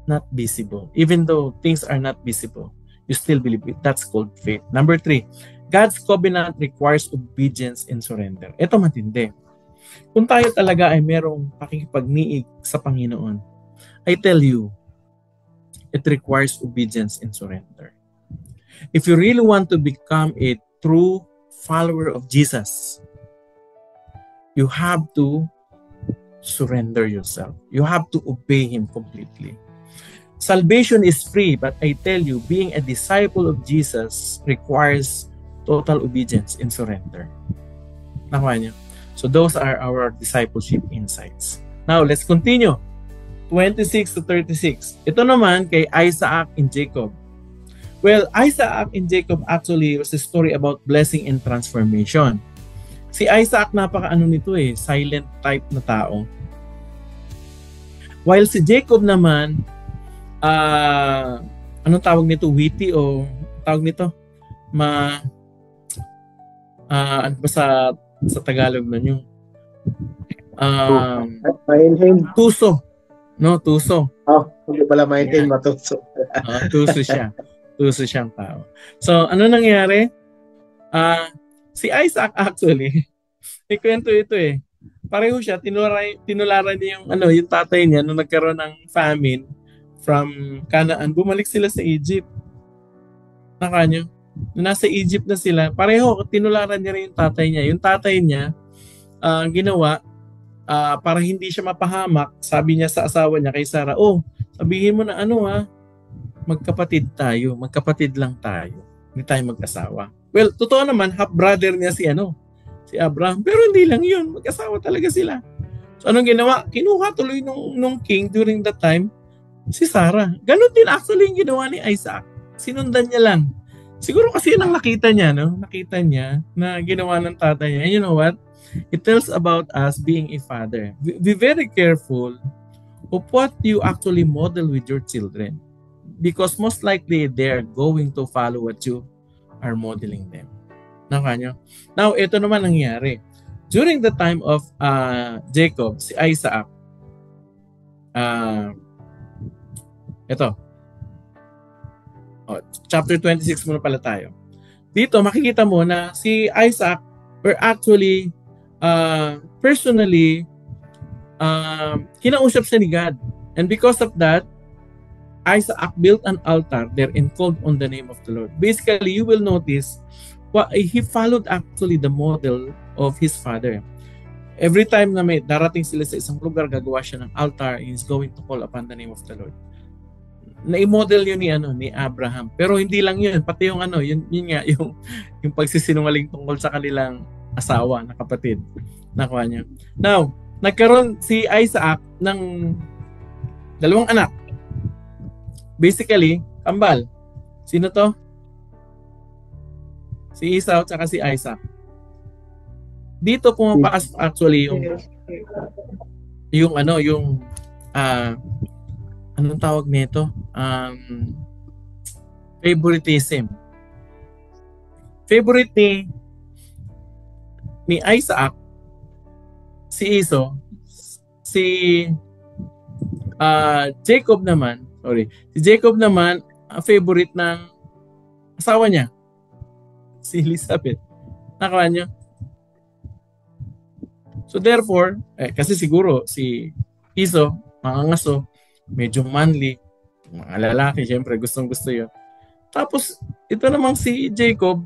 not visible. Even though things are not visible, you still believe it. That's called faith. Number 3, God's covenant requires obedience and surrender. Ito matindi. Kung tayo talaga ay merong pakikipagniig sa Panginoon, I tell you, it requires obedience and surrender. If you really want to become a true follower of Jesus, you have to surrender yourself. You have to obey Him completely. Salvation is free, but I tell you, being a disciple of Jesus requires total obedience and surrender. Nakuha niyo? So those are our discipleship insights. Now, let's continue. 26 to 36. Ito naman kay Isaac and Jacob. Well, Isaac and Jacob actually was a story about blessing and transformation. Si Isaac, nito silent type na tao. While si Jacob naman, anong tawag nito? Witty o tawag nito? Ano ba sa Tagalog na yung tuso. No, tuso. Hindi pala maintain, matuso. Tuso siya. Tuso siyang tao. So, ano nangyari? Si Isaac actually, ikwento ito eh. pareho siya, tinularan niya yung, yung tatay niya nung nagkaroon ng famine from Canaan. Bumalik sila sa Egypt. Nakanyo? Nasa Egypt na sila. Pareho, tinularan niya rin yung tatay niya. Yung tatay niya, ginawa, para hindi siya mapahamak, sabi niya sa asawa niya kay Sarah, sabihin mo na magkapatid tayo, magkapatid lang tayo. Hindi tayo mag-asawa. Well, totoo naman, half-brother niya si Abraham. Pero hindi lang yun, mag-asawa talaga sila. So anong ginawa? Kinuha tuloy nung king during that time, si Sarah. Ganon din actually yung ginawa ni Isaac. Sinundan niya lang. Siguro kasi yun ang nakita niya, no? Nakita niya na ginawa ng tatay niya. And you know what? It tells about us being a father. Be very careful of what you actually model with your children. Because most likely, they're going to follow what you are modeling them. Nakanyo? Now, ito naman nangyari. During the time of Jacob, si Isaac, chapter 26 muna pala tayo. Dito, makikita mo na si Isaac were actually, personally, kinausap siya ni God. And because of that, Isaac built an altar there and called on the name of the Lord. Basically, you will notice he followed actually the model of his father. Every time na may darating sila sa isang lugar, gagawa siya ng altar, he is going to call upon the name of the Lord. Na-model yun ni Abraham. Pero hindi lang yun, pati yung yung pagsisinungaling tungkol sa kanilang asawa na kapatid. Nakuha niya. Now, nagkaroon si Isaac ng dalawang anak. Basically, kambal. Sino to? Si Esau at si Isaac. Dito pumapasok actually anong tawag nito? Favoritism. Favorite ni Isaac, si Esau, si Jacob naman, ang favorite ng asawa niya, si Elizabeth. Nakawan niyo? So therefore, kasi siguro si Esau, mangangaso, medyo manly, mga lalaki, syempre gustong-gusto yun. Tapos, ito namang si Jacob,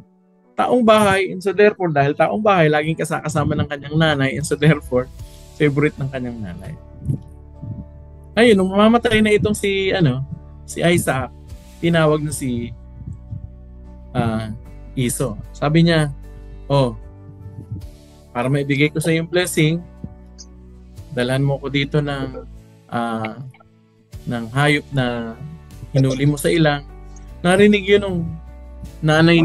taong bahay, and so therefore, dahil taong bahay, laging kasama ng kanyang nanay, and so therefore, favorite ng kanyang nanay. Ayun, nung mamamatay na itong si Isaac, tinawag na si Esau. Sabi niya, para maibigay ko sa yung blessing, dalhan mo ko dito ng hayop na hinuli mo sa ilang. Narinig yun nung nanay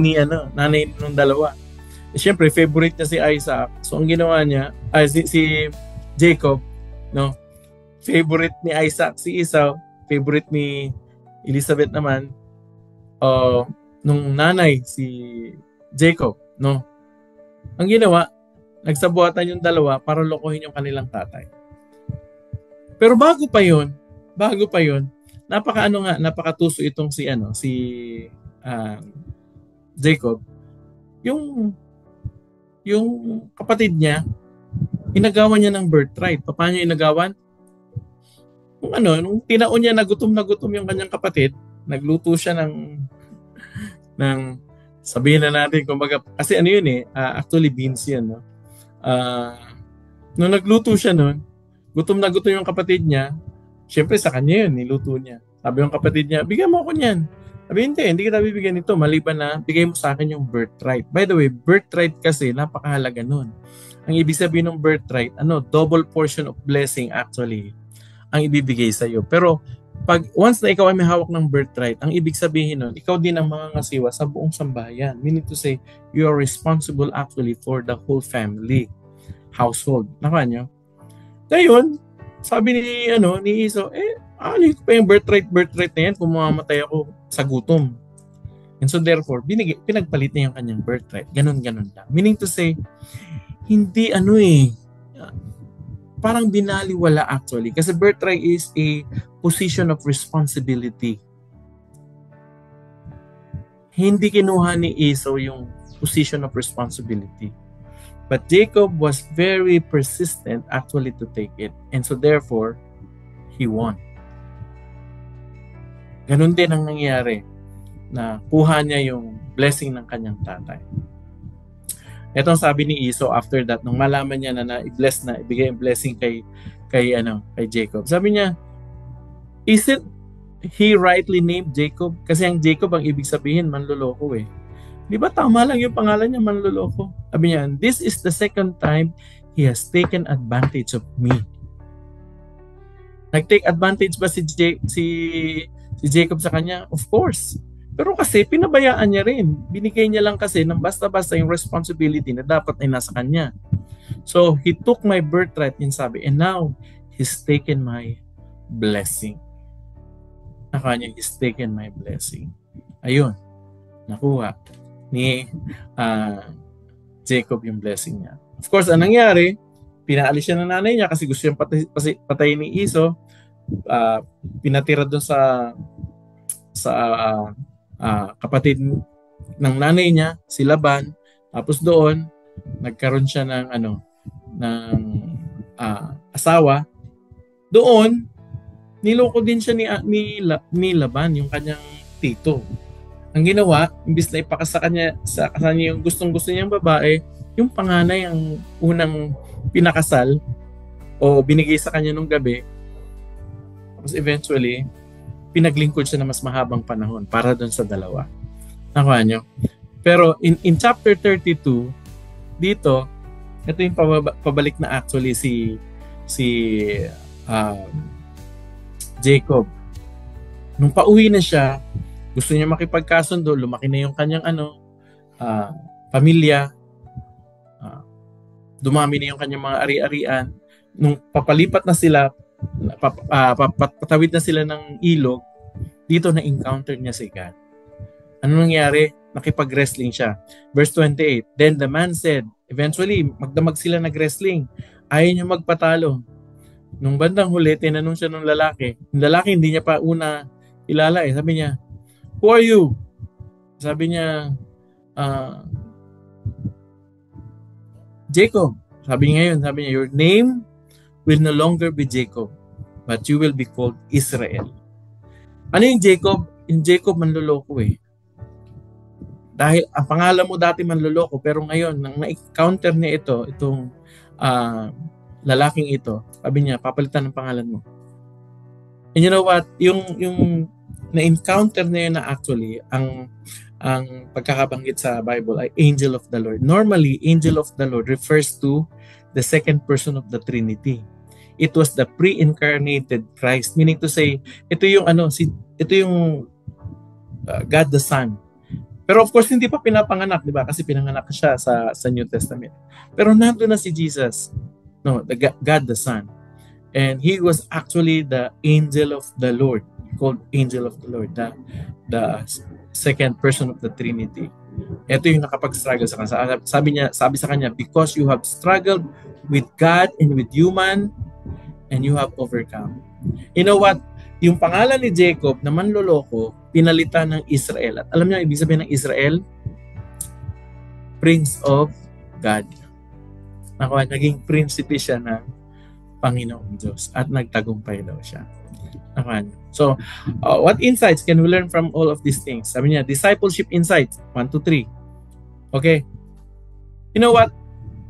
nung dalawa. Siyempre, favorite niya si Isaac. So, ang ginawa niya, si Jacob, no? Favorite ni Isaac si Esau, favorite ni Elizabeth naman, nung nanay si Jacob, no? Ang ginawa, nagsabuatan yung dalawa para lokohin yung kanilang tatay. Pero bago pa yun, napakatuso itong si Jacob. Yung kapatid niya, inagawan niya ng birthright. Paano niya inagawan? Nung tinaon niya na gutom yung kanyang kapatid, nagluto siya ng sabihin na natin, kumbaga, kasi actually beans yan, no? Nung nagluto siya nun, gutom yung kapatid niya, syempre sa kanya yun, niluto niya. Sabi yung kapatid niya, bigyan mo ako niyan. Sabi, hindi kita bibigyan ito, maliban na bigay mo sa akin yung birthright. By the way, birthright kasi, napakahalaga nun. Ang ibig sabihin ng birthright, double portion of blessing actually, ang ibibigay sa iyo. Pero once na ikaw ay may hawak ng birthright, ang ibig sabihin nun, ikaw din ang mangangasiwa sa buong sambahayan. Meaning to say, you are responsible actually for the whole family, household. Nakuha nyo? Ngayon, sabi ni Esau, ano pa yung birthright na yan kung mamamatay ako sa gutom. And so therefore, pinagpalit niya yung kanyang birthright. Ganon lang. Meaning to say, hindi parang binaliwala actually. Kasi birthright is a position of responsibility. Hindi kinuha ni Esau yung position of responsibility. But Jacob was very persistent actually to take it. And so therefore, he won. Ganun din ang nangyari na kuha niya yung blessing ng kanyang tatay. Etong sabi ni Esau after that, nung malaman niya na i-bless na, ibigay ang blessing kay Jacob. Sabi niya, isn't he rightly named Jacob? Kasi ang Jacob ang ibig sabihin, manloloko eh. Di ba tama lang yung pangalan niya, manloloko? Sabi niya, this is the second time he has taken advantage of me. Nag-take advantage ba si Jacob sa kanya? Of course. Pero kasi pinabayaan niya rin. Binigay niya lang kasi ng basta-basta yung responsibility na dapat ay nasa kanya. So, he took my birthright, yung sabi, and now, he's taken my blessing. Nakuha niya, he's taken my blessing. Ayun, nakuha ni Jacob yung blessing niya. Of course, anong nangyari? Pinaalis siya ng nanay niya kasi gusto niyang patayin ni Esau. Pinatira doon sa kapatid ng nanay niya, si Laban. Tapos doon, nagkaroon siya ng asawa. Doon, niloko din siya ni Laban, yung kanyang tito. Ang ginawa, imbis na ipakasa kanya yung gustong-gusto niyang babae, yung panganay ang unang pinakasal o binigay sa kanya nung gabi. Tapos eventually, pinaglingkod siya na mas mahabang panahon para doon sa dalawa. Nakuha niyo? Pero in chapter 32, dito, ito yung pabalik na actually si Jacob. Nung pauwi na siya, gusto niya makipagkasundo, lumaki na yung kanyang pamilya, dumami na yung kanyang mga ari-arian. Nung papalipat na sila, patawid na sila ng ilog, dito na-encounter niya si God. Ano nangyari? Nakipag-wrestling siya. Verse 28, then the man said, eventually, magdamag sila nag-wrestling. Ayaw niya magpatalo. Nung bandang huli, tinanong siya ng lalaki. Yung lalaki hindi niya pa una kilala eh. Sabi niya, who are you? Sabi niya, Jacob. Sabi niya your name will no longer be Jacob, but you will be called Israel. Ano yung Jacob? Yung Jacob manloloko eh. Dahil ang pangalan mo dati manloloko, pero ngayon, nang na-encounter niya itong lalaking ito, sabi niya, papalitan ng pangalan mo. And you know what? Yung na-encounter niya na actually, ang pagkakabanggit sa Bible ay angel of the Lord. Normally, angel of the Lord refers to the second person of the Trinity. It was the pre-incarnated Christ, meaning to say, ito yung God the Son. Pero of course, hindi pa pinapanganak, di ba? Kasi pinanganak siya sa New Testament. Pero nandun na si Jesus, God the Son. And he was actually the angel of the Lord, called angel of the Lord, the second person of the Trinity. Ito yung nakapag-struggle sa kanya. Sabi sa kanya, because you have struggled with God and with human, and you have overcome. You know what? Yung pangalan ni Jacob na manloloko, pinalitan ng Israel. At alam niyo, ibig sabihin ng Israel? Prince of God. Naging prinsipe siya ng Panginoong Diyos at nagtagumpay daw siya. So, what insights can we learn from all of these things? Sabi niya, discipleship insights, 1 to 3. Okay. You know what?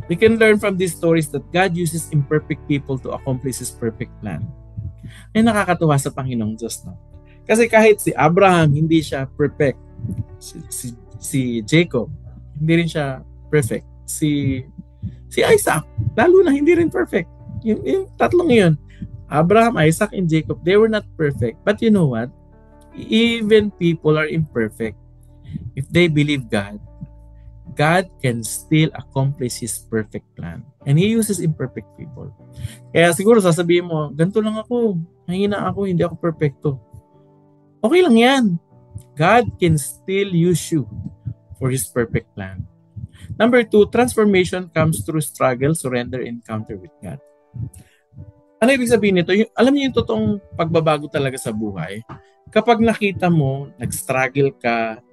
We can learn from these stories that God uses imperfect people to accomplish His perfect plan. Ay nakakatuwa sa Panginoong Diyos, no? Kasi kahit si Abraham, hindi siya perfect. Si Jacob, hindi rin siya perfect. Si Isaac, lalo na hindi rin perfect. Yung tatlong yun, Abraham, Isaac, and Jacob, they were not perfect. But you know what? Even people are imperfect. If they believe God, God can still accomplish His perfect plan. And He uses imperfect people. Kaya siguro sasabihin mo, ganito lang ako, mahina ako, hindi ako perfecto. Okay lang yan. God can still use you for His perfect plan. Number 2, transformation comes through struggle, surrender, encounter with God. Ano ibig sabihin nito? Alam niyo yung totoong pagbabago talaga sa buhay? Kapag nakita mo, nag-struggle ka,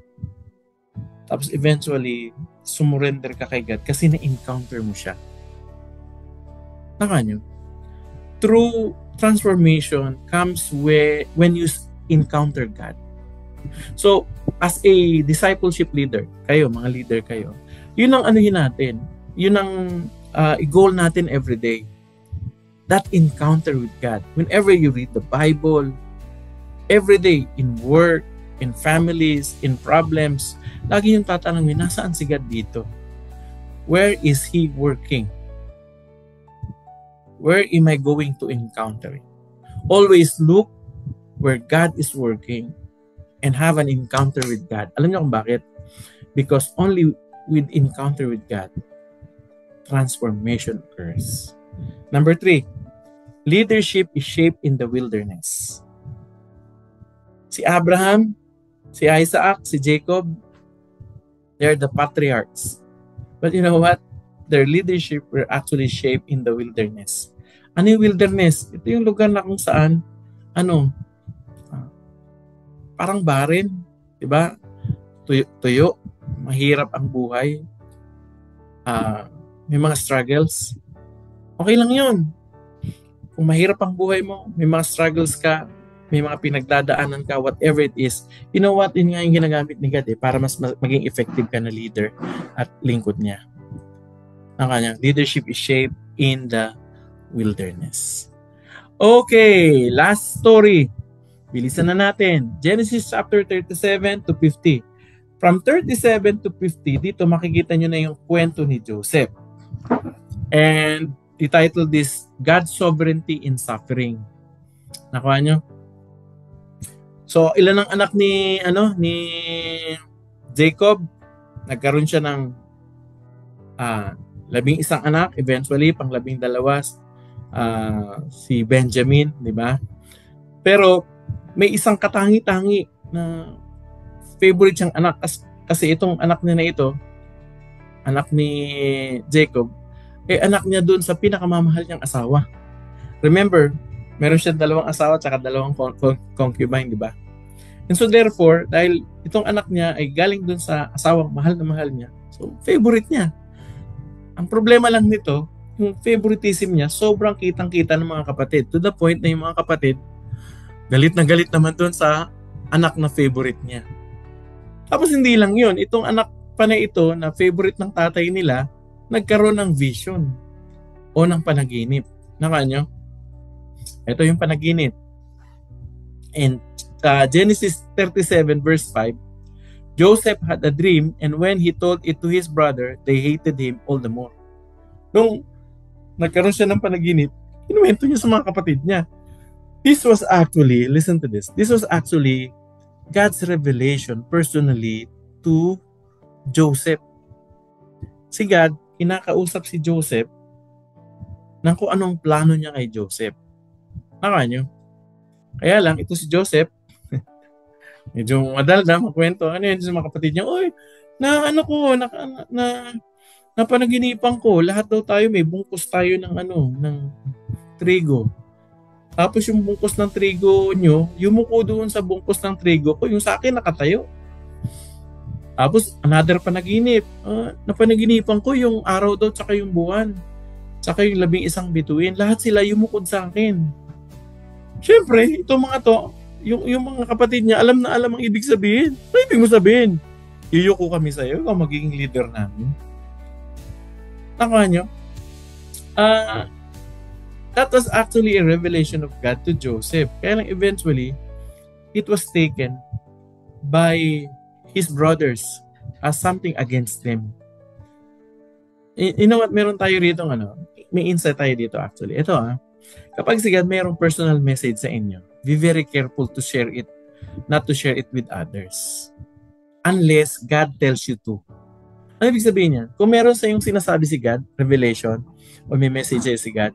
Tapos eventually, sumurrender ka kay God kasi na-encounter mo siya. Naka nyo? True transformation comes when you encounter God. So, as a discipleship leader, kayo, mga leader kayo, yun ang anuhin natin. Yun ang goal natin every day. That encounter with God. Whenever you read the Bible, every day, in work, in families, in problems, lagi yung tatanungin, nasaan si God dito? Where is He working? Where am I going to encounter it? Always look where God is working and have an encounter with God. Alam niyo kung bakit? Because only with encounter with God, transformation occurs. Number 3, leadership is shaped in the wilderness. Si Abraham, si Isaac, si Jacob, they're the patriarchs. But you know what? Their leadership were actually shaped in the wilderness. Ano yung wilderness? Ito yung lugar na kung saan, parang barren, di ba? Tuyo, mahirap ang buhay. May mga struggles. Okay lang yun. Kung mahirap ang buhay mo, may mga struggles ka, may mga pinagdadaanan ka, whatever it is, you know what? Yun nga yung ginagamit ni God para mas maging effective ka na leader at lingkod niya. Ang kanyang leadership is shaped in the wilderness. Okay, last story. Bilisan na natin. Genesis chapter 37 to 50. From 37 to 50, dito makikita nyo na yung kwento ni Joseph. And entitled this, God's Sovereignty in Suffering. Nakuha nyo? So, ilan ang anak ni Jacob? Nagkaroon siya ng 11 anak, eventually pang 12 si Benjamin, di ba? Pero may isang katangi-tangi na favorite siyang anak kasi itong anak niya na ito, anak ni Jacob, anak niya dun sa pinakamamahal niyang asawa. Remember, meron siya 2 asawa at 2 concubine, di ba? And so therefore, dahil itong anak niya ay galing dun sa asawang mahal na mahal niya, so favorite niya. Ang problema lang nito, yung favoritism niya, sobrang kitang-kita ng mga kapatid. To the point na yung mga kapatid, galit na galit naman dun sa anak na favorite niya. Tapos hindi lang yun, itong anak pa na ito na favorite ng tatay nila, nagkaroon ng vision o ng panaginip. Naka nyo? Ito yung panaginip. In Genesis 37 verse 5, Joseph had a dream and when he told it to his brother, they hated him all the more. Nung nagkaroon siya ng panaginip, kinuwento niya sa mga kapatid niya. This was actually, listen to this, this was actually God's revelation personally to Joseph. Si God, kinakausap si Joseph ng kung anong plano niya kay Joseph. Naka nyo? Kaya lang, ito si Joseph, medyo madaldal magkwento. Ano yun sa mga kapatid niya? Oy, napanaginipan ko. Lahat daw tayo may bungkus tayo ng trigo. Tapos yung bungkus ng trigo nyo, yumuko doon sa bungkus ng trigo ko, yung sa akin nakatayo. Tapos another panaginip. Napanaginipan ko yung araw daw tsaka yung buwan. Tsaka yung 11 bituin. Lahat sila yumukod sa akin. Siyempre, itong mga to, yung mga kapatid niya, alam na alam ang ibig sabihin. Ano ibig mo sabihin? Iyuko kami sa'yo, ikaw magiging leader namin. Nakuha nyo? That was actually a revelation of God to Joseph. Kaya lang eventually, it was taken by his brothers as something against them. You know what? Meron tayo rito, may insight tayo dito actually. Ito kapag si God mayroong personal message sa inyo, be very careful to share it, not to share it with others. Unless God tells you to. Ano ibig sabihin niya? Kung meron sa yung sinasabi si God, revelation, o may message si God,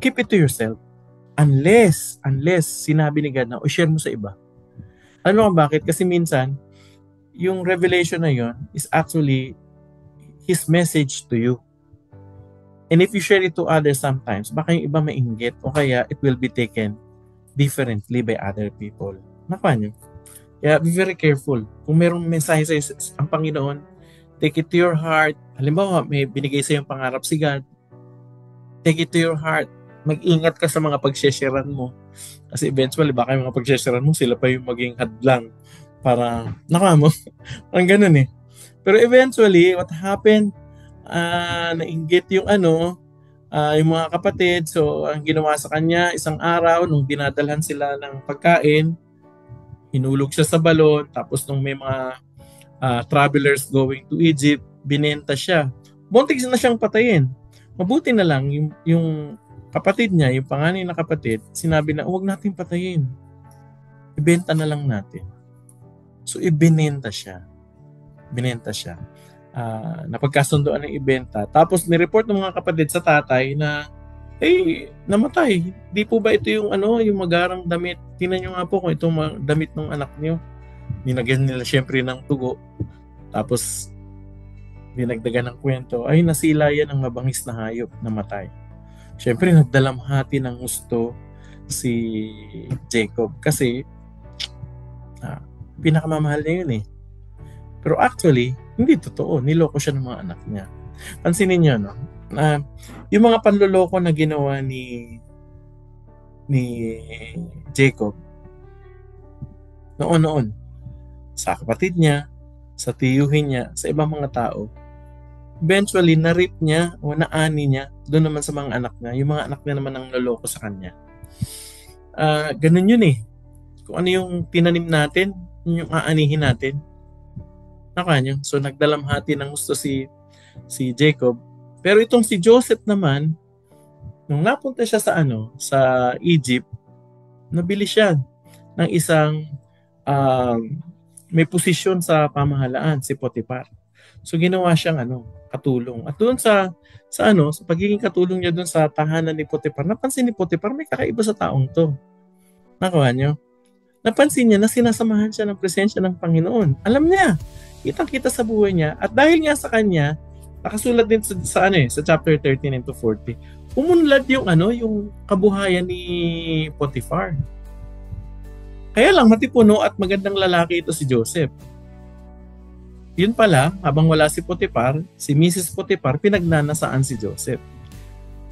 keep it to yourself. Unless sinabi ni God na, o share mo sa iba. Ano kung bakit? Kasi minsan, yung revelation na yon is actually His message to you. And if you share it to others sometimes, baka yung iba mainggit o kaya it will be taken differently by other people. Nakuha nyo? Kaya be very careful. Kung merong mensahe sa ang Panginoon, take it to your heart. Halimbawa, may binigay sa yung pangarap si God. Take it to your heart. Mag-ingat ka sa mga pagsesharean mo. Kasi eventually, baka yung mga pagsesharean mo, sila pa yung maging hadlang para, mo. Ang ganun eh. Pero eventually, what happened, nainggit yung yung mga kapatid. So, ang ginawa sa kanya, isang araw, nung dinadalhan sila ng pagkain, hinulog siya sa balon, tapos nung may mga travelers going to Egypt, binenta siya. Buntik na siyang patayin. Mabuti na lang yung kapatid niya, yung panganay na kapatid, sinabi na, huwag natin patayin. Ibenta na lang natin. So, ibinenta siya. Napagkasundoan ng ibenta. Tapos, nireport ng mga kapatid sa tatay na, namatay. Di po ba ito yung yung magarang damit? Tingnan nyo nga po kung itong damit ng anak niyo. Ninagyan nila syempre ng tugo. Tapos, dinagdagan ng kwento. Ay, nasila yan ang mabangis na hayop, namatay. Syempre, nagdalamhati ng gusto si Jacob kasi pinakamamahal niya yun eh. Pero actually, hindi totoo. Niloko siya ng mga anak niya. Pansinin niyo, no? Yung mga panloloko na ginawa ni Jacob noon sa kapatid niya, sa tiyuhin niya, sa ibang mga tao, eventually na-rape niya o naani niya doon naman sa mga anak niya. Yung mga anak niya naman ang naloko sa kanya. Ganun yun eh. Kung ano yung tinanim natin, yun yung aanihin natin. So nagdalamhati ng gusto si Jacob. Pero itong si Joseph naman, nung napunta siya sa Egypt, nabili siya ng isang may posisyon sa pamahalaan, si Potiphar. So ginawa siyang katulong. At doon sa pagiging katulong niya doon sa tahanan ni Potiphar, napansin ni Potiphar may kakaiba sa taong to. Nakuha niyo? Napansin niya na sinasamahan siya ng presensya ng Panginoon. Alam niya, kitang-kita sa buhay niya. At dahil nga sa kanya, nakasulat din sa chapter 13 into 40, umunlad yung kabuhayan ni Potiphar. Kaya lang matipuno at magandang lalaki ito si Joseph. Yun pala, habang wala si Potiphar, si Mrs. Potiphar pinagnanasaan si Joseph.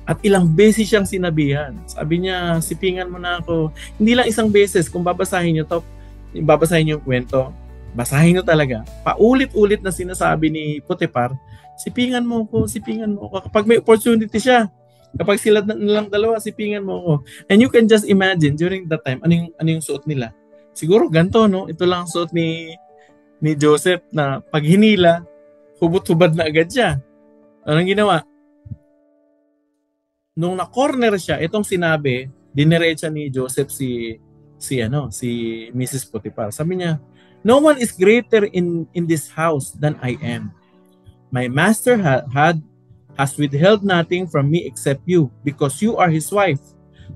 At ilang beses siyang sinabihan. Sabi niya, sipingan mo na ako. Hindi lang isang beses, kung babasahin niyo yung kwento, basahin niyo talaga. Paulit-ulit na sinasabi ni Potiphar, sipingan mo ako. Kapag may opportunity siya, kapag sila nilang dalawa, sipingan mo ako. And you can just imagine, during that time, ano yung suot nila? Siguro ganito, no? Ito lang ang suot ni Joseph na pag hinila, hubot-hubad na agad siya. Anong ginawa? Nung na-corner siya, itong sinabi, diniretsa ni Joseph si Mrs. Potiphar. Sabi niya, no one is greater in this house than I am. My master has withheld nothing from me except you, because you are his wife.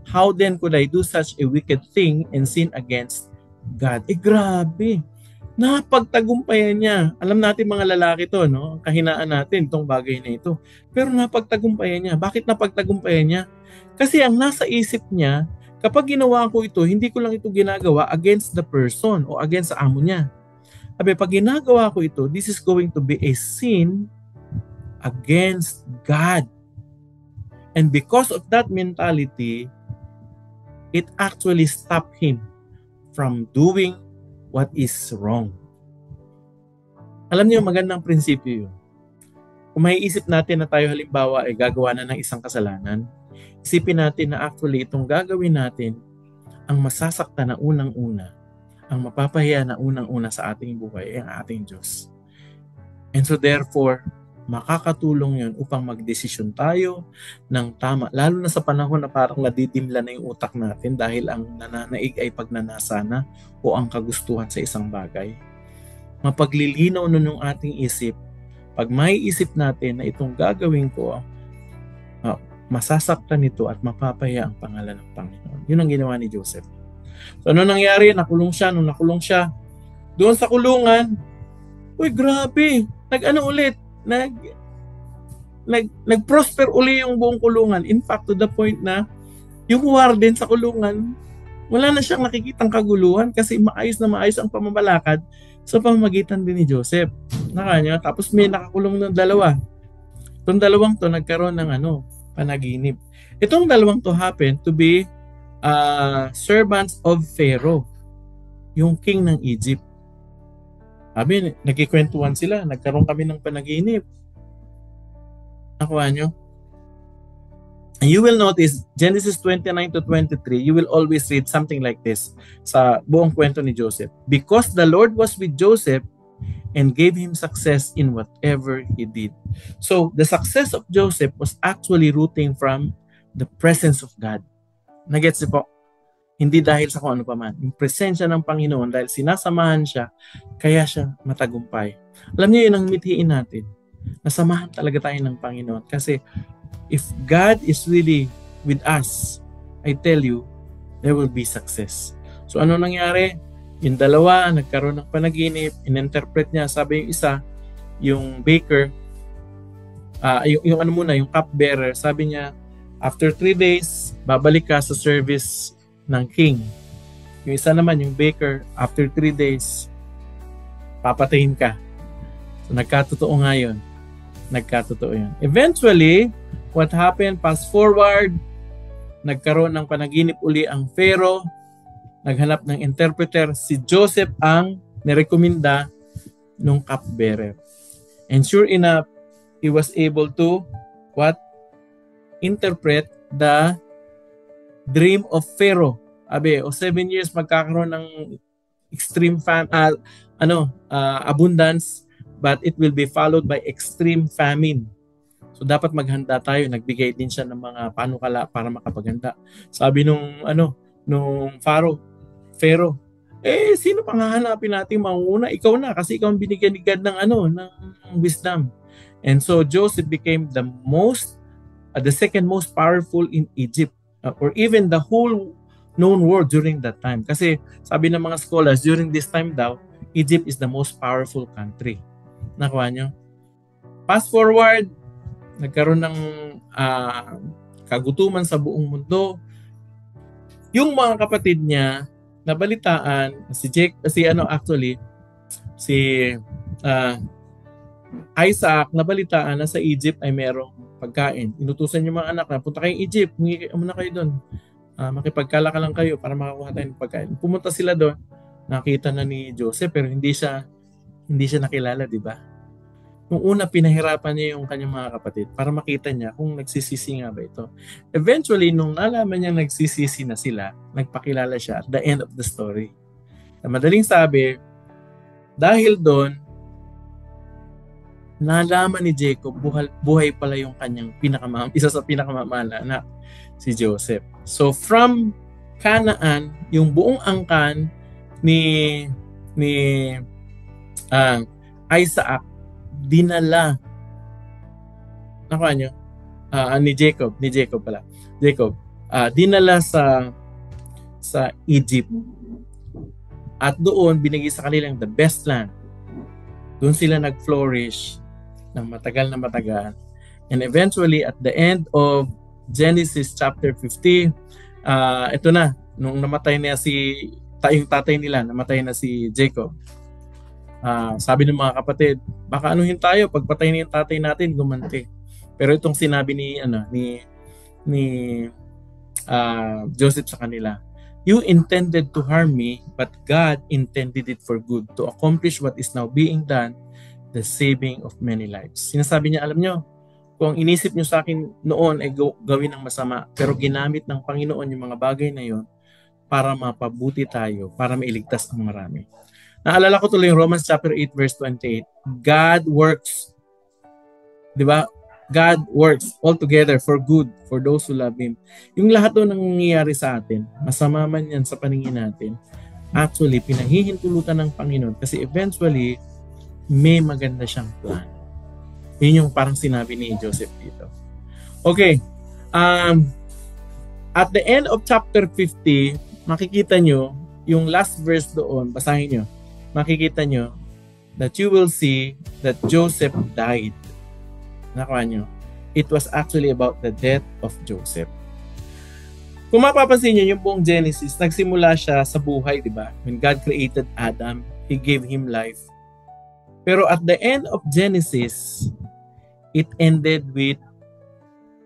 How then could I do such a wicked thing and sin against God? Grabe. Napagtagumpayan niya. Alam natin mga lalaki to, no? Kahinaan natin itong bagay na ito. Pero napagtagumpayan niya. Bakit napagtagumpayan niya? Kasi ang nasa isip niya, kapag ginawa ko ito, hindi ko lang ito ginagawa against the person o against sa amo niya. Sabi, pag ginagawa ko ito, this is going to be a sin against God. And because of that mentality, it actually stopped him from doing what is wrong. Alam niyo, magandang prinsipyo yun. Kung maiisip natin na tayo halimbawa ay gagawa na ng isang kasalanan, isipin natin na actually itong gagawin natin ang masasakta na unang-una, ang mapapahiya na unang-una sa ating buhay ay ang ating Diyos. And so therefore, makakatulong yun upang magdesisyon tayo ng tama. Lalo na sa panahon na parang nadidimla na yung utak natin dahil ang nananaig ay pagnanasa na o ang kagustuhan sa isang bagay. Mapaglilinaw nun yung ating isip. Pag maiisip natin na itong gagawin ko, masasaktan nito at mapapahiya ang pangalan ng Panginoon. Yun ang ginawa ni Joseph. So ano nangyari? Nung nakulong siya, doon sa kulungan, uy grabe, nag-prosper uli yung buong kulungan. In fact, to the point na yung warden sa kulungan, Wala na siyang nakikitang kaguluhan kasi maayos na maayos ang pamamalakad sa pamamagitan din ni Joseph. Nakanya, tapos may nakakulong ng dalawa. Itong dalawang to nagkaroon ng panaginip. Itong dalawang to happen to be servants of Pharaoh, yung king ng Egypt. Sabi, nagkikwentuhan sila, nagkaroon kami ng panaginip. Nakuha nyo? And you will notice, Genesis 29 to 23, you will always read something like this sa buong kwento ni Joseph. Because the Lord was with Joseph and gave him success in whatever he did. So, the success of Joseph was actually rooting from the presence of God. Nagets niyo po? Hindi dahil sa kung ano pa man. Yung presensya ng Panginoon, dahil sinasamahan siya, kaya siya matagumpay. Alam niyo yun ang mithiin natin. Nasamahan talaga tayo ng Panginoon. Kasi if God is really with us, I tell you, there will be success. So ano nangyari? Yung dalawa, nagkaroon ng panaginip, in-interpret niya, sabi yung isa, yung baker, yung cupbearer, sabi niya, after 3 days, babalik ka sa service ng king. Yung isa naman, yung baker, after 3 days, papatayin ka. So nagkatotoo nga yun. Nagkatotoo yun. Eventually, what happened? Fast forward, nagkaroon ng panaginip uli ang Pharaoh, naghanap ng interpreter, si Joseph ang nirekomenda nung cupbearer. And sure enough, he was able to interpret the dream of Pharaoh. 7 years magkakaroon ng extreme abundance, but it will be followed by extreme famine. So dapat maghanda tayo. Nagbigay din siya ng mga panukala para makapaghanda. Sabi nung Pharaoh, sino pang hahanapin natin manguna? Ikaw na, kasi ikaw ang binigyan ni God ng wisdom. And so Joseph became the second most powerful in Egypt, or even the whole known world during that time. Kasi sabi ng mga scholars, during this time daw, Egypt is the most powerful country. Nakuha nyo? Fast forward, nagkaroon ng kagutuman sa buong mundo. Yung mga kapatid niya, nabalitaan, si Isaac, nabalitaan na sa Egypt ay merong pagkain. Inutusan yung mga anak na, punta kayong Egypt, muna kayo doon. Makipagkalaka lang kayo para makakuha tayo ng pagkain. Pumunta sila doon, nakita na ni Joseph, pero hindi siya nakilala, di ba? Nung una, pinahirapan niya yung kanyang mga kapatid para makita niya kung nagsisisi nga ba ito. Eventually, nung nalaman niya nagsisisi na sila, nagpakilala siya at the end of the story. Na madaling sabi, dahil doon, nalaman ni Jacob, buhay pala yung kanyang isa sa pinakamamahal na anak, si Joseph. So from Canaan, yung buong angkan ni Isaac, dinala ni Jacob dinala sa Egypt, at doon binigay sa kanilang the best land. Doon sila nag-flourish ng matagal, and eventually at the end of Genesis chapter 50, ito na, nung namatay na yung tatay nila, namatay na si Jacob. Sabi ng mga kapatid, baka anuhin tayo, pagpatay na yung tatay natin, gumanti. Pero itong sinabi ni Joseph sa kanila, you intended to harm me, but God intended it for good, to accomplish what is now being done, the saving of many lives. Sinasabi niya, alam nyo, kung inisip nyo sa akin noon ay gawin ng masama, pero ginamit ng Panginoon yung mga bagay na yon para mapabuti tayo, para mailigtas ang marami. Naalala ko tuloy yung Romans chapter 8 verse 28. God works, di ba? God works all together for good for those who love Him. Yung lahat doon nangyayari sa atin, masama man yan sa paningin natin, actually, pinahihintulutan ng Panginoon kasi eventually, may maganda siyang plan. Yun yung parang sinabi ni Joseph dito. Okay. At the end of chapter 50, makikita nyo, yung last verse doon, basahin nyo, makikita nyo that you will see that Joseph died. Nakuha nyo. It was actually about the death of Joseph. Kung mapapansin niyo, yung buong Genesis, nagsimula siya sa buhay, di ba? When God created Adam, He gave him life. Pero at the end of Genesis, it ended with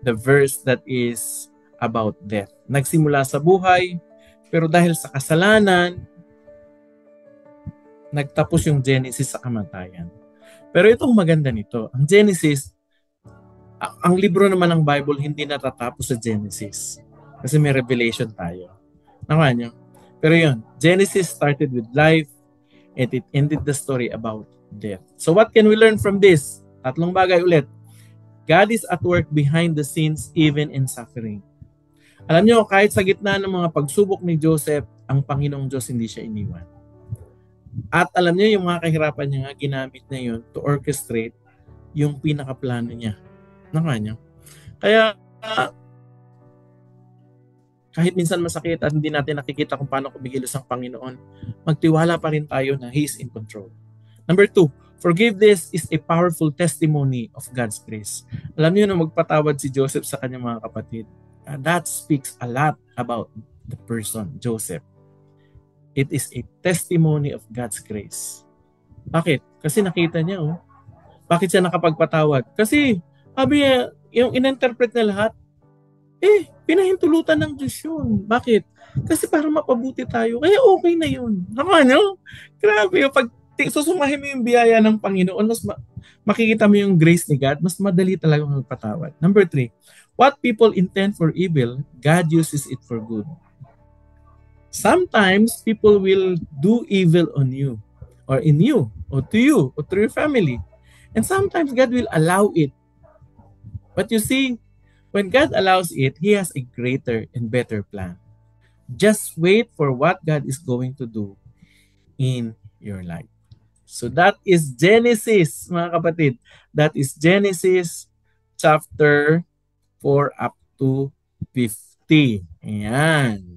the verse that is about death. Nagsimula sa buhay, pero dahil sa kasalanan, nagtapos yung Genesis sa kamatayan. Pero itong maganda nito, ang Genesis, ang libro naman ng Bible hindi natatapos sa Genesis. Kasi may revelation tayo. Nakuha nyo? Pero yun, Genesis started with life and it ended the story about death. So what can we learn from this? Tatlong bagay ulit. God is at work behind the scenes even in suffering. Alam nyo, kahit sa gitna ng mga pagsubok ni Joseph, ang Panginoong Diyos hindi siya iniwan. At alam nyo, yung mga kahirapan niya nga, ginamit niya yun to orchestrate yung pinakaplano niya. Nakuha nyo? Kaya, kahit minsan masakit at hindi natin nakikita kung paano kumikilos ang Panginoon, magtiwala pa rin tayo na He is in control. Number 2, forgiveness is a powerful testimony of God's grace. Alam niyo na magpatawad si Joseph sa kanyang mga kapatid. That speaks a lot about the person, Joseph. It is a testimony of God's grace. Bakit? Kasi nakita niya, bakit siya nakapagpatawad? Kasi, sabi niya, yung in-interpret na lahat, pinahintulutan ng Diyos yun. Bakit? Kasi para mapabuti tayo. Kaya okay na yun. Ano? Grabe. Pag susumahin mo yung biyaya ng Panginoon, mas makikita mo yung grace ni God, mas madali talaga magpatawad. Number 3, what people intend for evil, God uses it for good. Sometimes people will do evil on you, or in you, or to you, or to your family. And sometimes God will allow it. But you see, when God allows it, He has a greater and better plan. Just wait for what God is going to do in your life. So that is Genesis, mga kapatid. That is Genesis chapter 4 up to 50. Ayan.